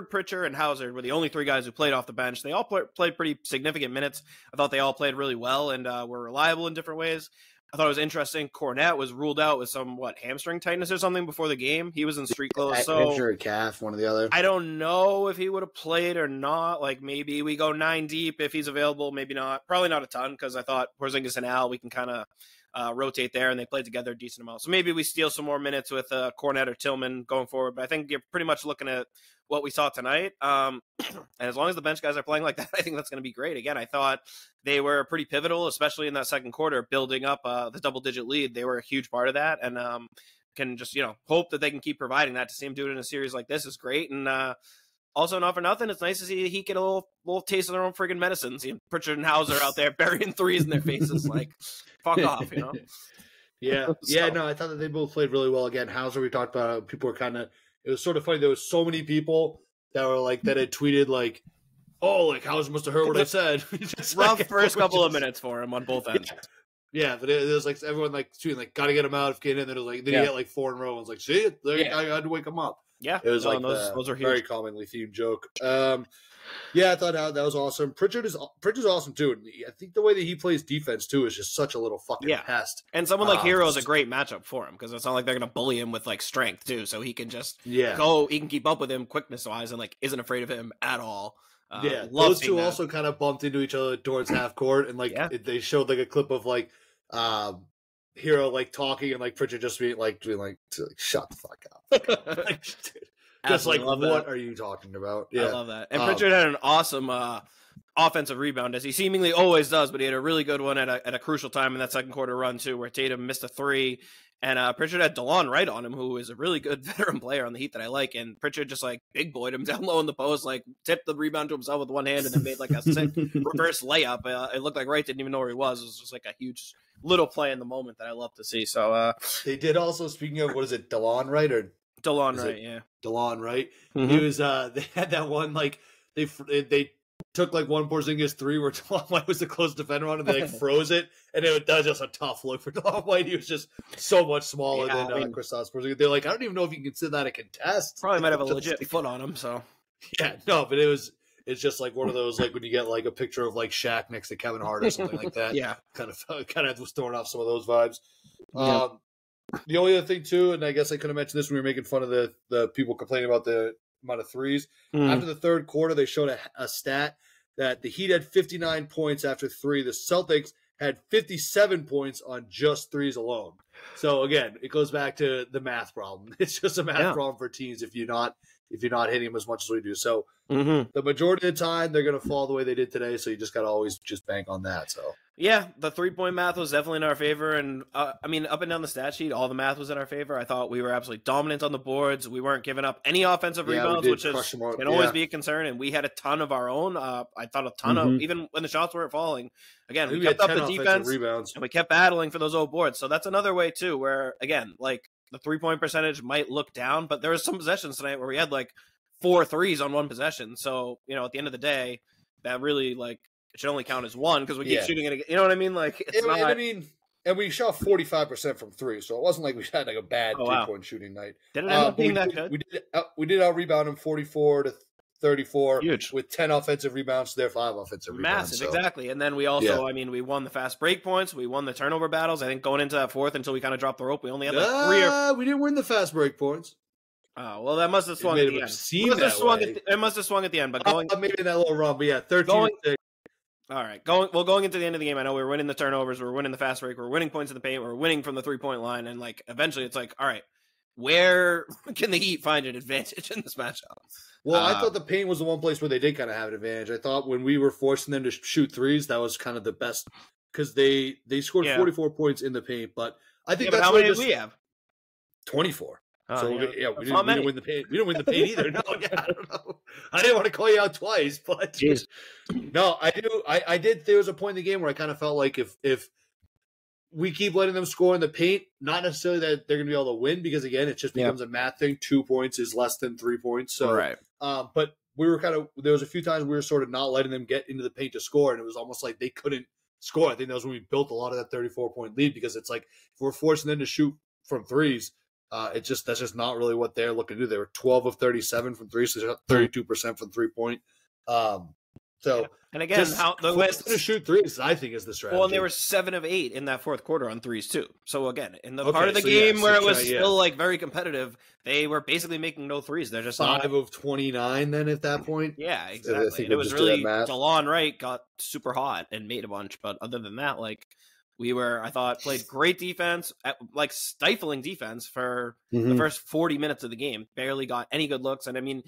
Pritchard, and Hauser were the only 3 guys who played off the bench. They all played pretty significant minutes. I thought they all played really well and were reliable in different ways. I thought it was interesting. Cornette was ruled out with some hamstring tightness or something before the game. He was in street clothes, so hamstring or calf, one or the other. I don't know if he would have played or not. Like maybe we go 9 deep if he's available. Maybe not. Probably not a ton because I thought Porzingis and Al we can kind of rotate there, and they played together a decent amount. So maybe we steal some more minutes with Cornette or Tillman going forward. But I think you're pretty much looking at what we saw tonight. And as long as the bench guys are playing like that, I think that's going to be great. Again, I thought they were pretty pivotal, especially in that second quarter, building up the double-digit lead. They were a huge part of that, and can just hope that they can keep providing that. To see him do it in a series like this is great. And also, not for nothing, it's nice to see he get a little taste of their own friggin' medicines. Pritchard and Hauser out there burying threes in their faces, like fuck off, Yeah, yeah. No, I thought that they both played really well. Again, Hauser, we talked about. People were kind of. It was sort of funny. There was so many people that were like that had tweeted like, "Oh, like Hauser must have heard what I said." Just rough first couple of minutes for him on both ends. Yeah, but it was like everyone like tweeting like, "Gotta get him out of getting in." Then it was like then he hit like 4 in a row. And was like, "See, I had to wake him up." Yeah, it was those are huge. very commonly themed joke. Yeah, I thought that was awesome. Pritchard's awesome too. And I think the way that he plays defense too is just such a little fucking pest. And someone like Hero is a great matchup for him because it's not like they're gonna bully him with like strength too, so he can just go. He can keep up with him quickness wise and like isn't afraid of him at all. Those two also kind of bumped into each other towards half court, and like they showed like a clip of like Hero like talking and like Pritchard just being like shut the fuck up. Like, dude. Just like, what are you talking about? Yeah. I love that. And Pritchard had an awesome offensive rebound, as he seemingly always does, but he had a really good one at a crucial time in that second quarter run, too, where Tatum missed a 3. And Pritchard had DeLon Wright on him, who is a really good veteran player on the Heat that I like. And Pritchard just like big boyed him down low in the post, like tipped the rebound to himself with one hand and then made like a sick reverse layup. It looked like Wright didn't even know where he was. It was just like a huge little play in the moment that I love to see. So they did also, speaking of, what is it, DeLon Wright or DeLon Wright, yeah. DeLon Wright. Mm-hmm. He was they had that one like they took like one Porzingis 3 where DeLon White was the close defender on and they like froze it, and that was just a tough look for DeLon White. He was just so much smaller than Kristaps Porzingis. They're like, I don't even know if you can consider that a contest. Probably might have a legit foot on him, so yeah, no, but it's just like one of those like when you get like a picture of like Shaq next to Kevin Hart or something like that. Yeah. Kind of was throwing off some of those vibes. Yeah. The only other thing too, and I guess I could have mentioned this when we were making fun of the people complaining about the amount of threes. After the third quarter, they showed a stat that the Heat had 59 points after 3. The Celtics had 57 points on just threes alone. So again, it goes back to the math problem. It's just a math problem for teams if you're not hitting them as much as we do. So the majority of the time they're going to fall the way they did today. So you just got to always just bank on that. So yeah, the 3-point math was definitely in our favor. And I mean, up and down the stat sheet, all the math was in our favor. I thought we were absolutely dominant on the boards. We weren't giving up any offensive rebounds, which can always be a concern. And we had a ton of our own. I thought a ton of, even when the shots weren't falling. Again, we kept up the defense rebounds, and we kept battling for those old boards. So that's another way too, where again, like the 3-point percentage might look down, but there was some possessions tonight where we had like 4 threes on one possession. So, at the end of the day, that really like it should only count as one because we keep shooting it. You know what I mean? Like it's not. And we shot 45% from 3, so it wasn't like we had like a bad 3-point shooting night. Did it end up being that good? We did out rebound them 44-34. Huge. With 10 offensive rebounds. They're 5 offensive rebounds. Massive, exactly. And then we also, we won the fast break points. We won the turnover battles. I think going into that fourth until we kind of dropped the rope, we only had like 3 we didn't win the fast break points. Oh, well, that must have swung at the end. It must have swung at the end. But going maybe in that little run, but 13. All right, going into the end of the game, I know we were winning the turnovers, we were winning the fast break, we were winning points in the paint, we were winning from the 3-point line, and like eventually it's like, all right, where can the Heat find an advantage in this matchup? Well, I thought the paint was the one place where they did kind of have an advantage. I thought when we were forcing them to shoot threes, that was kind of the best because they scored 44 points in the paint. But I think that's how many did we have? 24. We didn't win the paint. We didn't win the paint either. No, I don't know. I didn't want to call you out twice, but no, I do. I did. There was a point in the game where I kind of felt like if we keep letting them score in the paint, not necessarily that they're going to be able to win because again, it just becomes a math thing. 2 points is less than 3 points. So, right. But we were there was a few times we were sort of not letting them get into the paint to score, and it was almost like they couldn't score. I think that was when we built a lot of that 34-point lead because it's like if we're forcing them to shoot from threes. That's just not really what they're looking to do. They were 12 of 37 from 3, so 32% from 3-point. So So, and again, how the way to shoot threes, I think, is the strategy. Well, and they were 7 of 8 in that fourth quarter on threes too. So again, in the Okay, part of the so game where it was yeah. still like very competitive, they were basically making no threes. They're just 5 of 29 then at that point. Yeah, exactly. And it was really DeLon Wright got super hot and made a bunch, but other than that, like I thought played great defense, like stifling defense for the first 40 minutes of the game. Barely got any good looks, and I mean,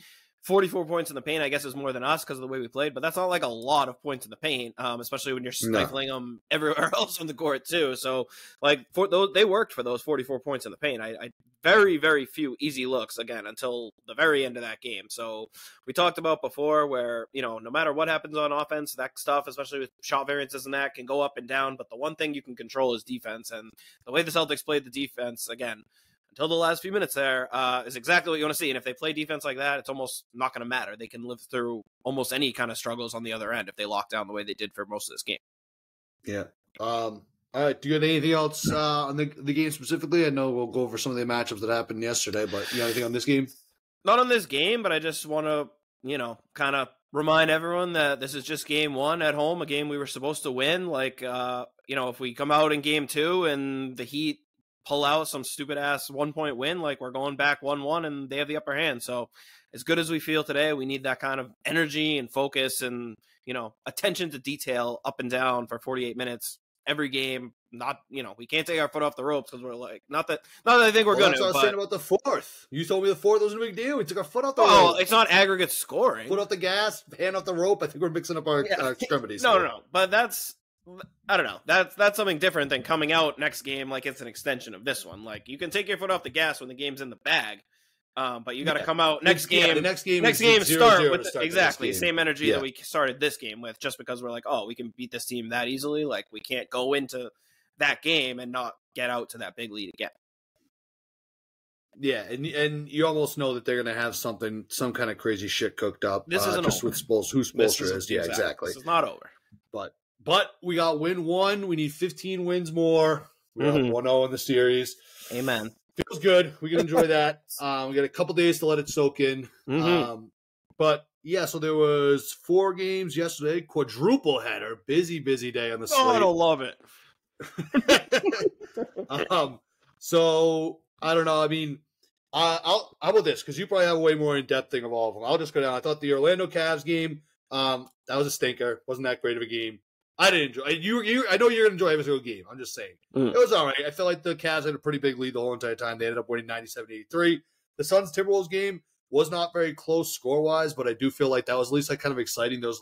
44 points in the paint, I guess, is more than us because of the way we played, but that's not like a lot of points in the paint, especially when you're stifling them everywhere else on the court too. So, like, they worked for those 44 points in the paint. I very, very few easy looks again until the very end of that game. So we talked about before where, no matter what happens on offense, that stuff, especially with shot variances and that, can go up and down. But the one thing you can control is defense, and the way the Celtics played the defense again, until the last few minutes there, is exactly what you want to see. And if they play defense like that, it's almost not going to matter. They can live through almost any kind of struggles on the other end if they lock down the way they did for most of this game. Yeah. All right. Do you have anything else on the game specifically? I know we'll go over some of the matchups that happened yesterday, but you have anything on this game? Not on this game, but I just want to, kind of remind everyone that this is just game one at home, a game we were supposed to win. Like, if we come out in game two and the Heat pull out some stupid ass 1-point win, like we're going back 1-1 and they have the upper hand. So as good as we feel today, we need that kind of energy and focus and, attention to detail up and down for 48 minutes every game. Not, we can't take our foot off the ropes because we're like, not that I think we're going to. That's what I was saying about the fourth. You told me the fourth wasn't a big deal. We took our foot off the rope. Oh, it's not aggregate scoring. Foot off the gas, hand off the rope. I think we're mixing up our extremities. No. But I don't know. That's something different than coming out next game like it's an extension of this one. Like, you can take your foot off the gas when the game's in the bag, but you got to come out next game. The next game start with exactly same energy that we started this game with. Just because we're like, oh, we can beat this team that easily. Like, we can't go into that game and not get out to that big lead again. Yeah, and you almost know that they're going to have some kind of crazy shit cooked up. This isn't just over. With who Spoelstra is. Yeah, exactly. This is not over. But we got win one. We need 15 wins more. We got 1-0 in the series. Amen. Feels good. We can enjoy that. We got a couple days to let it soak in. But yeah, so there was 4 games yesterday. Quadruple header. Busy day on the slate. Oh, I don't love it. So I don't know. I mean, how about this? Because you probably have a way more in-depth thing of all of them. I'll just go down. I thought the Orlando Cavs game, that was a stinker. Wasn't that great of a game. I didn't enjoy it. I know you're going to enjoy every single game. I'm just saying. It was all right. I felt like the Cavs had a pretty big lead the whole entire time. They ended up winning 97-83. The Suns-Timberwolves game was not very close score-wise, but I do feel like that was at least like kind of exciting. There was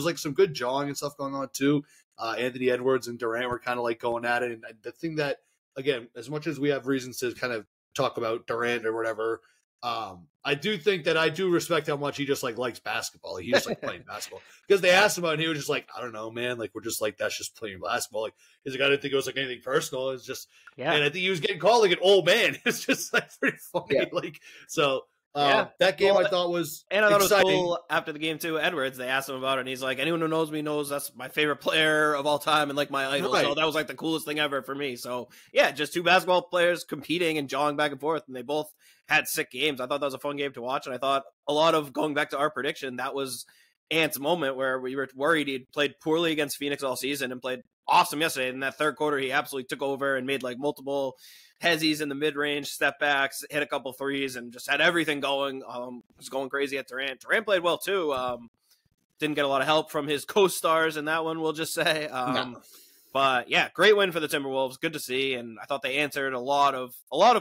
like some good jawing and stuff going on too. Anthony Edwards and Durant were kind of like going at it. And the thing that, again, as much as we have reasons to kind of talk about Durant or whatever, I do think that I do respect how much he just like likes basketball. Like, he just like playing basketball, because they asked him about it and he was just like, I don't know, man. Like, we're just like, that's just playing basketball. Like, he's like, I didn't think it was like anything personal. It's just, and I think he was getting called like an old man. It's just like pretty funny. Yeah. Like, so that game I thought was exciting. Was cool after the game too. Edwards, they asked him about it and he's like, anyone who knows me knows that's my favorite player of all time and like my idol. Right. So that was like the coolest thing ever for me. So yeah, just 2 basketball players competing and jawing back and forth, and they both had sick games. I thought that was a fun game to watch, and I thought a lot of, going back to our prediction, that was Ant's moment where we were worried he'd played poorly against Phoenix all season and played awesome yesterday. In that third quarter, he absolutely took over and made like multiple hezzies in the mid-range, step backs, hit a couple threes, and just had everything going. Was going crazy at Durant. Durant played well too. Didn't get a lot of help from his co-stars in that one, we'll just say. No. But yeah, great win for the Timberwolves. Good to see, and I thought they answered a lot of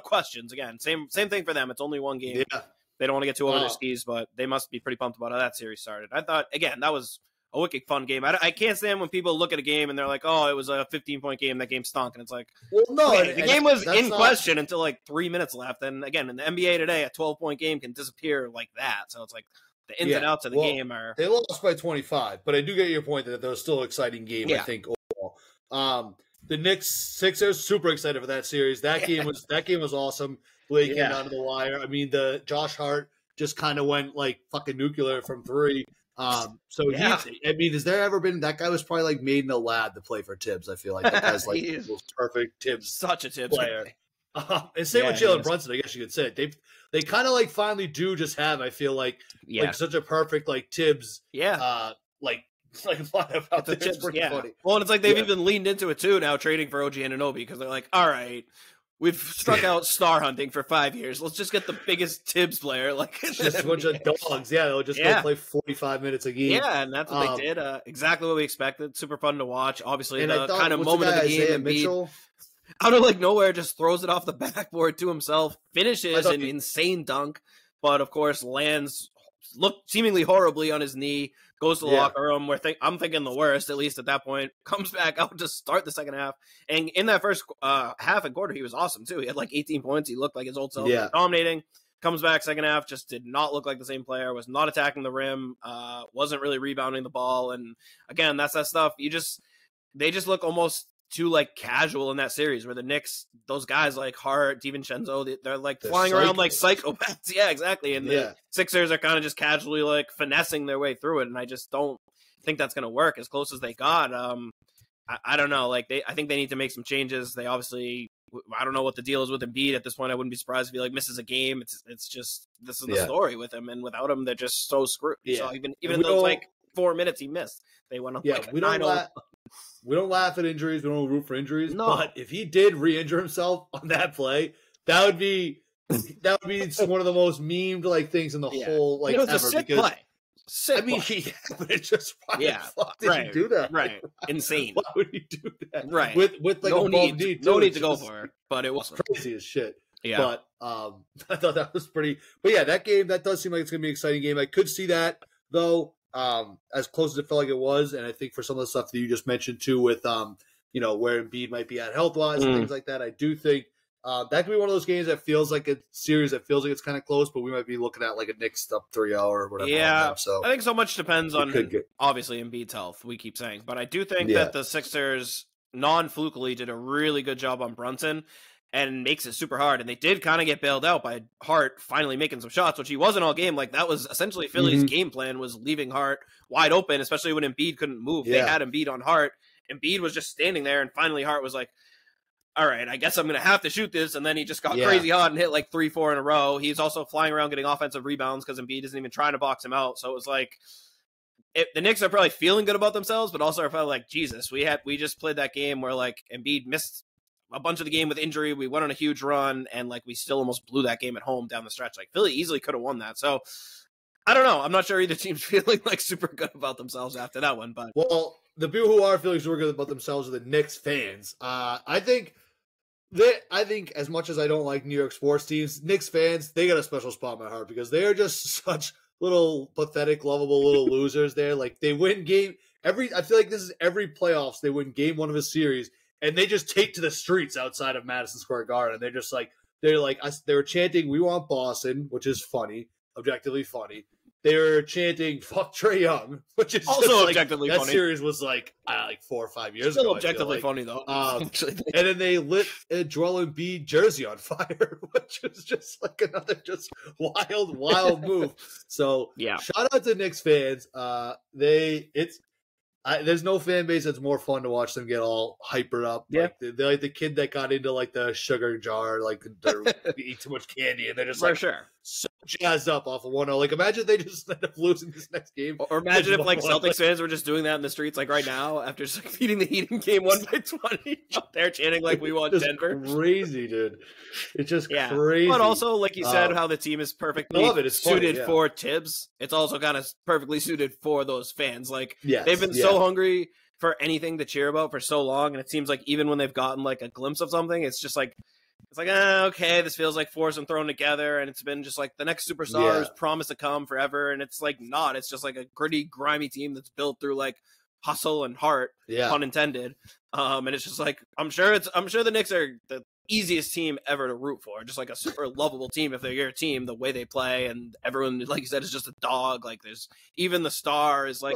questions. Again, same thing for them. It's only one game. Yeah. They don't want to get too over their skis, but they must be pretty pumped about how that series started. I thought, again, that was a wicked fun game. I can't stand when people look at a game and they're like, "Oh, it was a 15-point game. That game stunk." And it's like, well, no, the game was in question until like 3 minutes left. And again, in the NBA today, a 12-point game can disappear like that. So it's like the ins and outs of the game are. They lost by 25, but I do get your point that there was still an exciting game. I think overall. The Knicks Sixers, super excited for that series. That game was awesome. Blake came down to the wire. I mean, the Josh Hart just kind of went like fucking nuclear from 3. Has there ever been, that guy was probably like made in a lab to play for Tibbs. I feel like that guy's like the most perfect Tibbs, such a Tibbs player. And same with Jaylen Brunson, I guess you could say. They kind of like finally do just have, I feel like such a perfect like Tibbs like line about The there. It's chips, pretty yeah. funny. Well, and it's like they've even leaned into it too now, trading for OG Anunoby, because they're like, all right, we've struck out star hunting for 5 years. Let's just get the biggest Tibbs player. Like Just a bunch of dogs. Yeah, they'll just go play 45 minutes a game. Yeah, and that's what they did. Exactly what we expected. Super fun to watch. Obviously, And the kind of moment of the game. Mitchell? Out of like nowhere, just throws it off the backboard to himself, finishes an insane dunk, but of course lands seemingly horribly on his knee, goes to the locker room where I'm thinking the worst, at least at that point, comes back out to start the second half. And in that first half and quarter, he was awesome too. He had like 18 points. He looked like his old self, dominating. Comes back second half, just did not look like the same player, was not attacking the rim, wasn't really rebounding the ball. And again, that's that stuff. They just look almost too like casual in that series where the Knicks, those guys like Hart, DiVincenzo, they're like flying around like psychopaths. Yeah, exactly. And the Sixers are kind of just casually like finessing their way through it. And I just don't think that's going to work as close as they got. I don't know. Like I think they need to make some changes. They obviously, I don't know what the deal is with Embiid at this point. I wouldn't be surprised if he like misses a game. It's just, this is the story with him. And without him, they're just so screwed. So even those like 4 minutes he missed, they went on like a 9-0. We don't laugh at injuries. We don't root for injuries. No. But if he did re-injure himself on that play, that would be one of the most memed like things in the whole like it was ever. A sick because play. Sick play. But it's just why the fuck did you do that? Right, insane. Why would you do that? Right, with like no need to go just for it. But it was crazy as shit. Yeah, but I thought that was pretty. But yeah, that game that does seem like it's gonna be an exciting game. I could see that though. As close as it felt like it was, and I think for some of the stuff that you just mentioned too, with where Embiid might be at health wise and things like that, I do think that could be one of those games that feels like a series that feels like it's kind of close, but we might be looking at like a Knicks up 3-0 or whatever. Yeah, so I think so much depends on obviously Embiid's health. We keep saying, but I do think that the Sixers non-flukily did a really good job on Brunson. And makes it super hard. And they did kind of get bailed out by Hart finally making some shots, which he wasn't all game. Like that was essentially Philly's game plan, was leaving Hart wide open, especially when Embiid couldn't move. They had Embiid on Hart. Embiid was just standing there, and finally Hart was like, all right, I guess I'm going to have to shoot this. And then he just got crazy hot and hit like 3-4 in a row. He's also flying around getting offensive rebounds because Embiid isn't even trying to box him out. So it was like, the Knicks are probably feeling good about themselves, but also are probably like, Jesus, we just played that game where like Embiid missed a bunch of the game with injury. We went on a huge run, and like we still almost blew that game at home down the stretch. Like Philly easily could have won that. So I don't know. I'm not sure either team's feeling like super good about themselves after that one. But the people who are feeling super good about themselves are the Knicks fans. I think as much as I don't like New York sports teams, Knicks fans, they got a special spot in my heart because they are just such little pathetic, lovable little losers. There, like they win game I feel like this is every playoffs. They win game one of a series. And they just take to the streets outside of Madison Square Garden. And they're just like, they were chanting, "We want Boston," which is funny, objectively funny. They were chanting "Fuck Trae Young," which is also objectively funny. That series was like 4 or 5 years ago. Still objectively funny though. And then they lit a Joel Embiid jersey on fire, which is just like another just wild move. So shout out to Knicks fans. There's no fan base that's more fun to watch them get all hypered up. Yeah. Like they're like the kid that got into like the sugar jar, like they eat too much candy, and they're just so jazzed up off of 1-0. Like imagine they just end up losing this next game. Or imagine if like Celtics fans were just doing that in the streets like right now after just like beating the Heat in game 1 by 20. They're chanting like we want Denver. Crazy, dude. It's just crazy. But also, like you said, how the team is perfectly suited for Tibbs. It's also kind of perfectly suited for those fans. Like they've been so hungry for anything to cheer about for so long, and it seems like even when they've gotten like a glimpse of something, it's just like okay, this feels like force and thrown together, and it's been just like the next superstar is promised to come forever, and it's like not. It's just like a gritty, grimy team that's built through like hustle and heart, pun intended. And it's just like I'm sure the Knicks are the easiest team ever to root for, just like a super lovable team if they're your team, the way they play, and everyone, like you said, is just a dog. Like there's even the star is like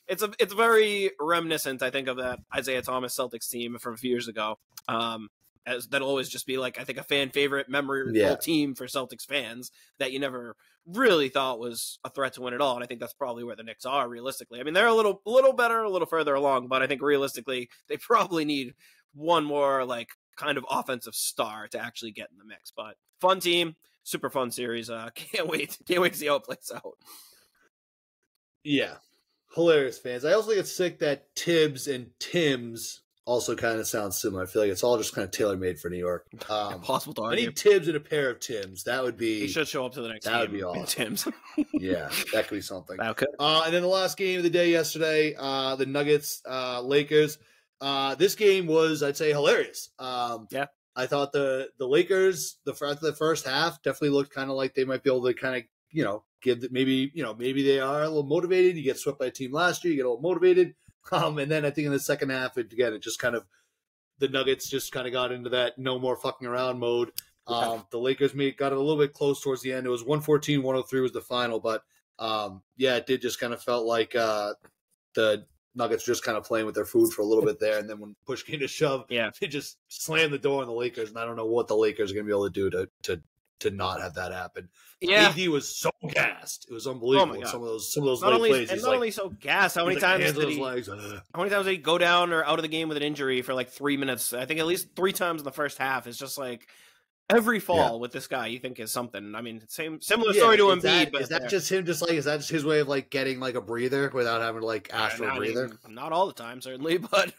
it's very reminiscent, I think, of that Isaiah Thomas Celtics team from a few years ago. As that'll always just be like, I think, a fan favorite, memorable team for Celtics fans that you never really thought was a threat to win at all. And I think that's probably where the Knicks are realistically. I mean, they're a little better, a little further along, but I think realistically they probably need one more like kind of offensive star to actually get in the mix. But fun team, super fun series. Can't wait to see how it plays out. Yeah. Hilarious fans. I also think it's sick that Tibbs and Tim's also kind of sound similar. I feel like it's all just kind of tailor-made for New York. Impossible to I argue. need Tibbs and a pair of Tims. That would be... He should show up to the next game. That would be awesome. Tim's. Yeah, that could be something. That could. And then the last game of the day yesterday, the Nuggets, Lakers. This game was, I'd say, hilarious. Yeah. I thought the Lakers, the first half, definitely looked kind of like they might be able to kind of, maybe they are a little motivated. You get swept by a team last year, you get a little motivated. And then I think in the second half, it just kind of, the Nuggets just kind of got into that no more fucking around mode. The Lakers got it a little bit close towards the end. It was 114-103 was the final, but it did just kind of felt like the Nuggets were just kind of playing with their food for a little bit there. And then when push came to shove, they just slammed the door on the Lakers. And I don't know what the Lakers are going to be able to do to not have that happen. Yeah. AD was so gassed. It was unbelievable. Oh my God. Some of those late plays. And not only so gassed, how many times did he go down or out of the game with an injury for like 3 minutes? I think at least 3 times in the first half. It's just like every fall with this guy you think is something. I mean, similar story to Embiid. Is that just him? Is that just his way of like getting like a breather without having to like ask for a breather? Not all the time, certainly, but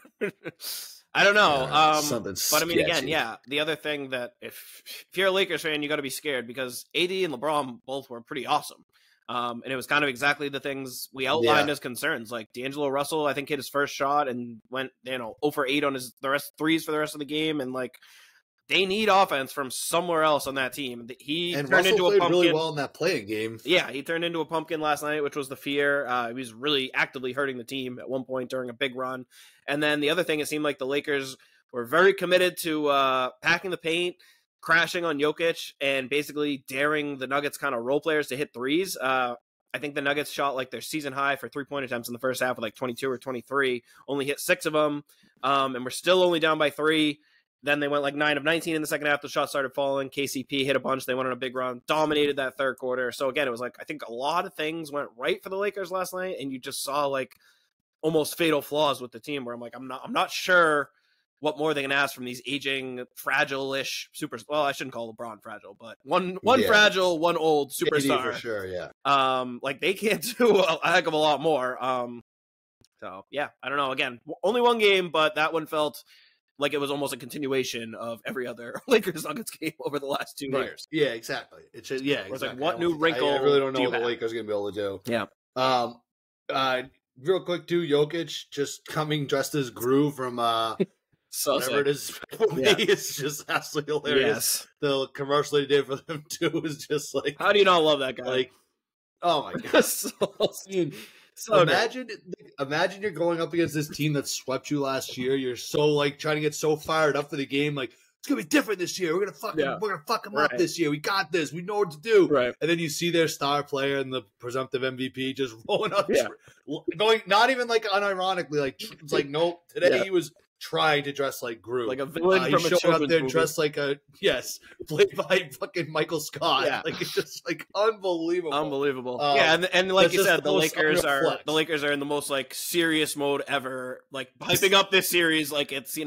I don't know. But I mean, again, the other thing that if you're a Lakers fan, you got to be scared because AD and LeBron both were pretty awesome. And it was kind of exactly the things we outlined as concerns. Like D'Angelo Russell, I think hit his first shot and went 0 for 8 on the rest threes for the rest of the game, and like. They need offense from somewhere else on that team. He turned Russell into a pumpkin really well in that playing game. Yeah, he turned into a pumpkin last night, which was the fear. He was really actively hurting the team at one point during a big run. And then the other thing, it seemed like the Lakers were very committed to packing the paint, crashing on Jokic, and basically daring the Nuggets kind of role players to hit threes. I think the Nuggets shot like their season high for 3-point attempts in the first half with like 22 or 23, only hit 6 of them, and we're still only down by 3. Then they went like 9 of 19 in the second half. The shots started falling. KCP hit a bunch. They went on a big run, dominated that third quarter. So again, it was like, I think a lot of things went right for the Lakers last night. And you just saw like almost fatal flaws with the team where I'm like, I'm not sure what more they can ask from these aging, fragile-ish well, I shouldn't call LeBron fragile, but one fragile, one old superstar. For sure, yeah. Like they can't do a heck of a lot more. So yeah, I don't know. Again, only one game, but that one felt like it was almost a continuation of every other Lakers Nuggets game over the last 2 years. Yeah, exactly. It's just, exactly. It's like, what new wrinkle? I really don't know what the Lakers are going to be able to do. Yeah. Real quick, too, Jokic just coming dressed as Gru from whatever it is. It's just absolutely hilarious. Yes. The commercial they did for them too is just like, how do you not love that guy? Like, oh my god! So imagine you're going up against this team that swept you last year. You're so like trying to get so fired up for the game, like it's gonna be different this year. We're gonna fuck them up this year. We got this. We know what to do. Right. And then you see their star player and the presumptive MVP just rolling up, going not even like unironically, like it's like nope. Today he was trying to dress like Gru, like a villain from a children's up there movie. dressed like played by fucking Michael Scott. Yeah. Like it's just like unbelievable. And like you said, the Lakers are in the most like serious mode ever, like hyping up this series like it's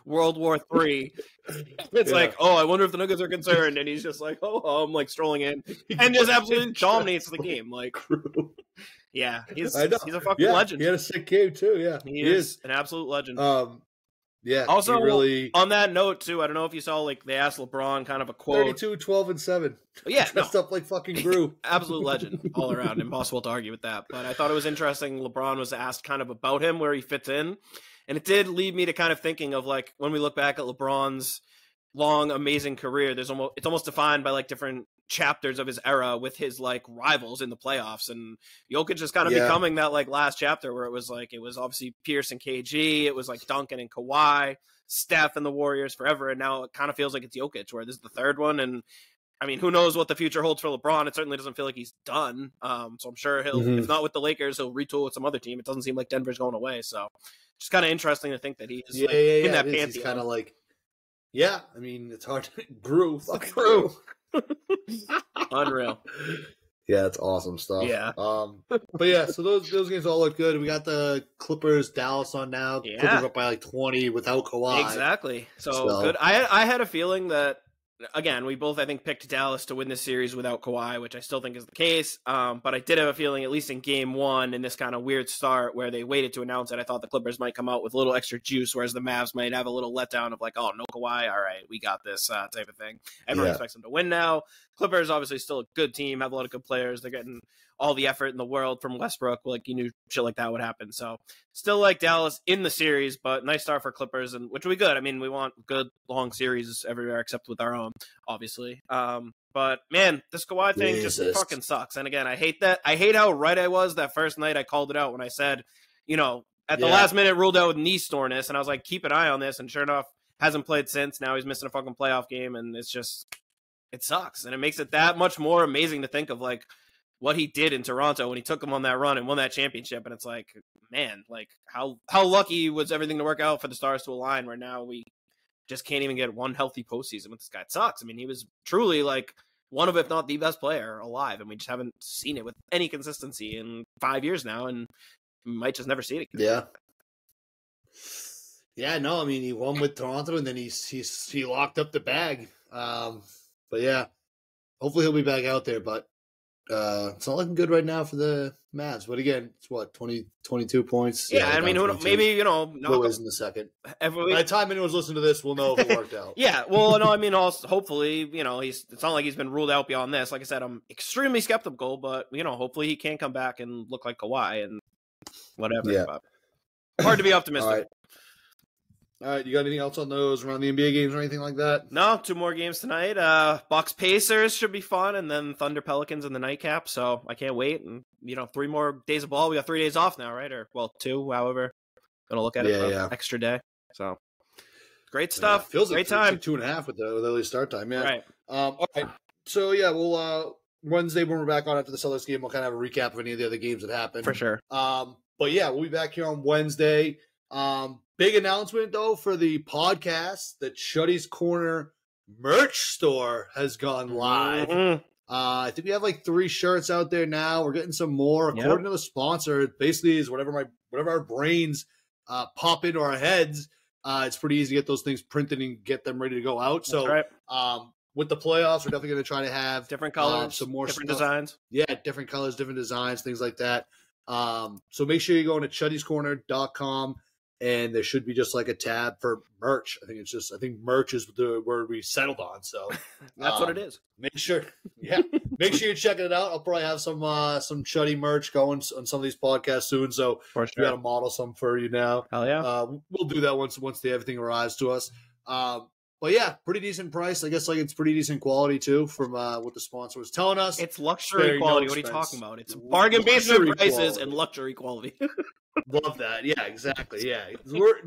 World War III. It's like, oh, I wonder if the Nuggets are concerned, and he's just like, I'm like strolling in and just absolutely dominates the game. Like, yeah, he's a fucking legend. He had a sick game too. Yeah, he is an absolute legend. Yeah. Also, really on that note too, I don't know if you saw like they asked LeBron kind of a quote. 32, 12, and 7. Yeah, dressed up like fucking Gru. Absolute legend all around. Impossible to argue with that. But I thought it was interesting. LeBron was asked kind of about him, where he fits in, and it did lead me to kind of thinking of like when we look back at LeBron's long, amazing career. It's almost defined by like different chapters of his era with his like rivals in the playoffs, and Jokic is kind of becoming that like last chapter where it was obviously Pierce and KG, it was like Duncan and Kawhi, Steph and the Warriors forever, and now it kind of feels like it's Jokic where this is the third one. And I mean, who knows what the future holds for LeBron? It certainly doesn't feel like he's done. So I'm sure he'll, if not with the Lakers, he'll retool with some other team. It doesn't seem like Denver's going away. So just kind of interesting to think that he's in that pantheon. He's kind of like, I mean, it's hard to Gru. Unreal. Yeah, it's awesome stuff. Yeah. But yeah, so those games all look good. We got the Clippers, Dallas on now. Yeah. Clippers up by like 20 without Kawhi. Exactly. So good. I had a feeling that again, we both, I think, picked Dallas to win this series without Kawhi, which I still think is the case. But I did have a feeling, at least in game one, in this kind of weird start where they waited to announce it, I thought the Clippers might come out with a little extra juice, whereas the Mavs might have a little letdown of like, oh, no Kawhi, all right, we got this type of thing. Everyone expects them to win now. Clippers, obviously, still a good team, have a lot of good players. They're getting all the effort in the world from Westbrook. Like, you knew shit like that would happen. So still like Dallas in the series, but nice start for Clippers, and which will be good. I mean, we want good long series everywhere except with our own, obviously. But man, this Kawhi thing just fucking sucks. And again, I hate that. I hate how right I was that first night I called it out when I said, you know, at the last minute ruled out with knee soreness, and I was like, keep an eye on this. And sure enough, hasn't played since. Now he's missing a fucking playoff game, and it's just, it sucks. And it makes it that much more amazing to think of like what he did in Toronto when he took them on that run and won that championship. And it's like, man, like how lucky was everything to work out for the stars to align where now we just can't even get one healthy postseason with this guy. It sucks. I mean, he was truly like one of, if not the best player alive, and we just haven't seen it with any consistency in 5 years now, and we might just never see it again. Yeah, no, I mean, he won with Toronto, and then he locked up the bag. But yeah, hopefully he'll be back out there, but it's not looking good right now for the Mavs. But again, it's what, 22 points? Yeah, I mean, maybe, you know, who is in the second. By the time anyone's listening to this, we'll know if it worked out. Yeah, well, no, I mean, also, hopefully, you know, it's not like he's been ruled out beyond this. Like I said, I'm extremely skeptical, but, you know, hopefully he can come back and look like Kawhi and whatever. Yeah. But hard to be optimistic. All right, you got anything else on those around the NBA games or anything like that? No, 2 more games tonight. Bucks Pacers should be fun, and then Thunder Pelicans in the nightcap. So I can't wait. And, you know, 3 more days of ball. We got 3 days off now, right? Or, well, 2, however. Gonna look at it for an extra day. So great stuff. Feels great like time. 2.5 with the early start time. Yeah. Right. All right. So yeah, we'll Wednesday when we're back on after the Celtics game, we'll kind of have a recap of any of the other games that happened for sure. But yeah, we'll be back here on Wednesday. Big announcement, though, for the podcast. The Chuddy's Corner merch store has gone live. Mm-hmm. I think we have like 3 shirts out there now. We're getting some more. According to the sponsor, it basically is whatever our brains pop into our heads. It's pretty easy to get those things printed and get them ready to go out. That's so right. With the playoffs, we're definitely going to try to have different colors, some more different stuff. designs. Yeah, different colors, different designs, things like that. So make sure you go into chuddyscorner.com. And there should be just like a tab for merch. I think merch is the word we settled on. So that's what it is. Make sure you're checking it out. I'll probably have some Chuddy merch going on some of these podcasts soon. So for sure. We got to model some for you now. Hell yeah. We'll do that once everything arrives to us. But yeah, pretty decent price. I guess like it's pretty decent quality too from what the sponsor was telling us. It's luxury quality. What are you talking about? It's bargain basement prices and luxury quality. Love that. Yeah, exactly. Yeah, we're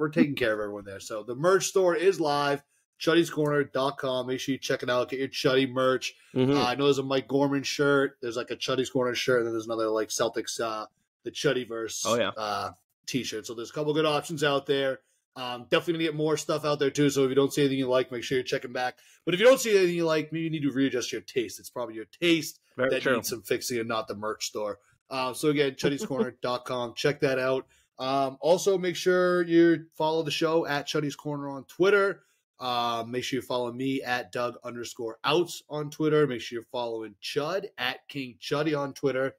taking care of everyone there. So the merch store is live. chuddyscorner.com. Make sure you check it out. Get your Chuddy merch. Mm-hmm. I know there's a Mike Gorman shirt. There's like a Chuddy's Corner shirt, and then there's another like Celtics the Chuddyverse t-shirt. So there's a couple good options out there. Definitely gonna get more stuff out there too. So if you don't see anything you like, make sure you're checking back. But if you don't see anything you like, maybe you need to readjust your taste. It's probably your taste that needs some fixing and not the merch store. So again, chuddyscorner.com. Check that out. Also, make sure you follow the show at Chuddy's Corner on Twitter. Make sure you follow me at Doug_Outs on Twitter. Make sure you're following Chud at King Chuddy on Twitter.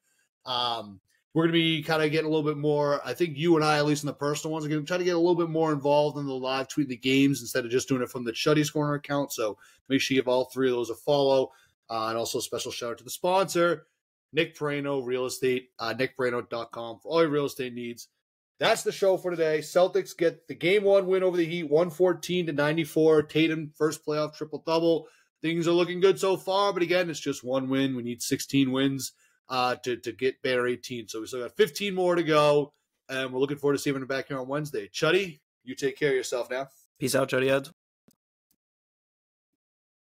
We're going to be kind of getting a little bit more, I think you and I, at least in the personal ones, are going to try to get a little bit more involved in the live tweet the games instead of just doing it from the Chuddy's Corner account. So make sure you give all 3 of those a follow. And also a special shout out to the sponsor, Nick Perino Real Estate, nickperino.com for all your real estate needs. That's the show for today. Celtics get the Game 1 win over the Heat, 114-94. Tatum, first playoff triple-double. Things are looking good so far, but again, it's just 1 win. We need 16 wins to get Banner 18. So we still got 15 more to go, and we're looking forward to seeing him back here on Wednesday. Chuddy, you take care of yourself now. Peace out, Chuddy heads.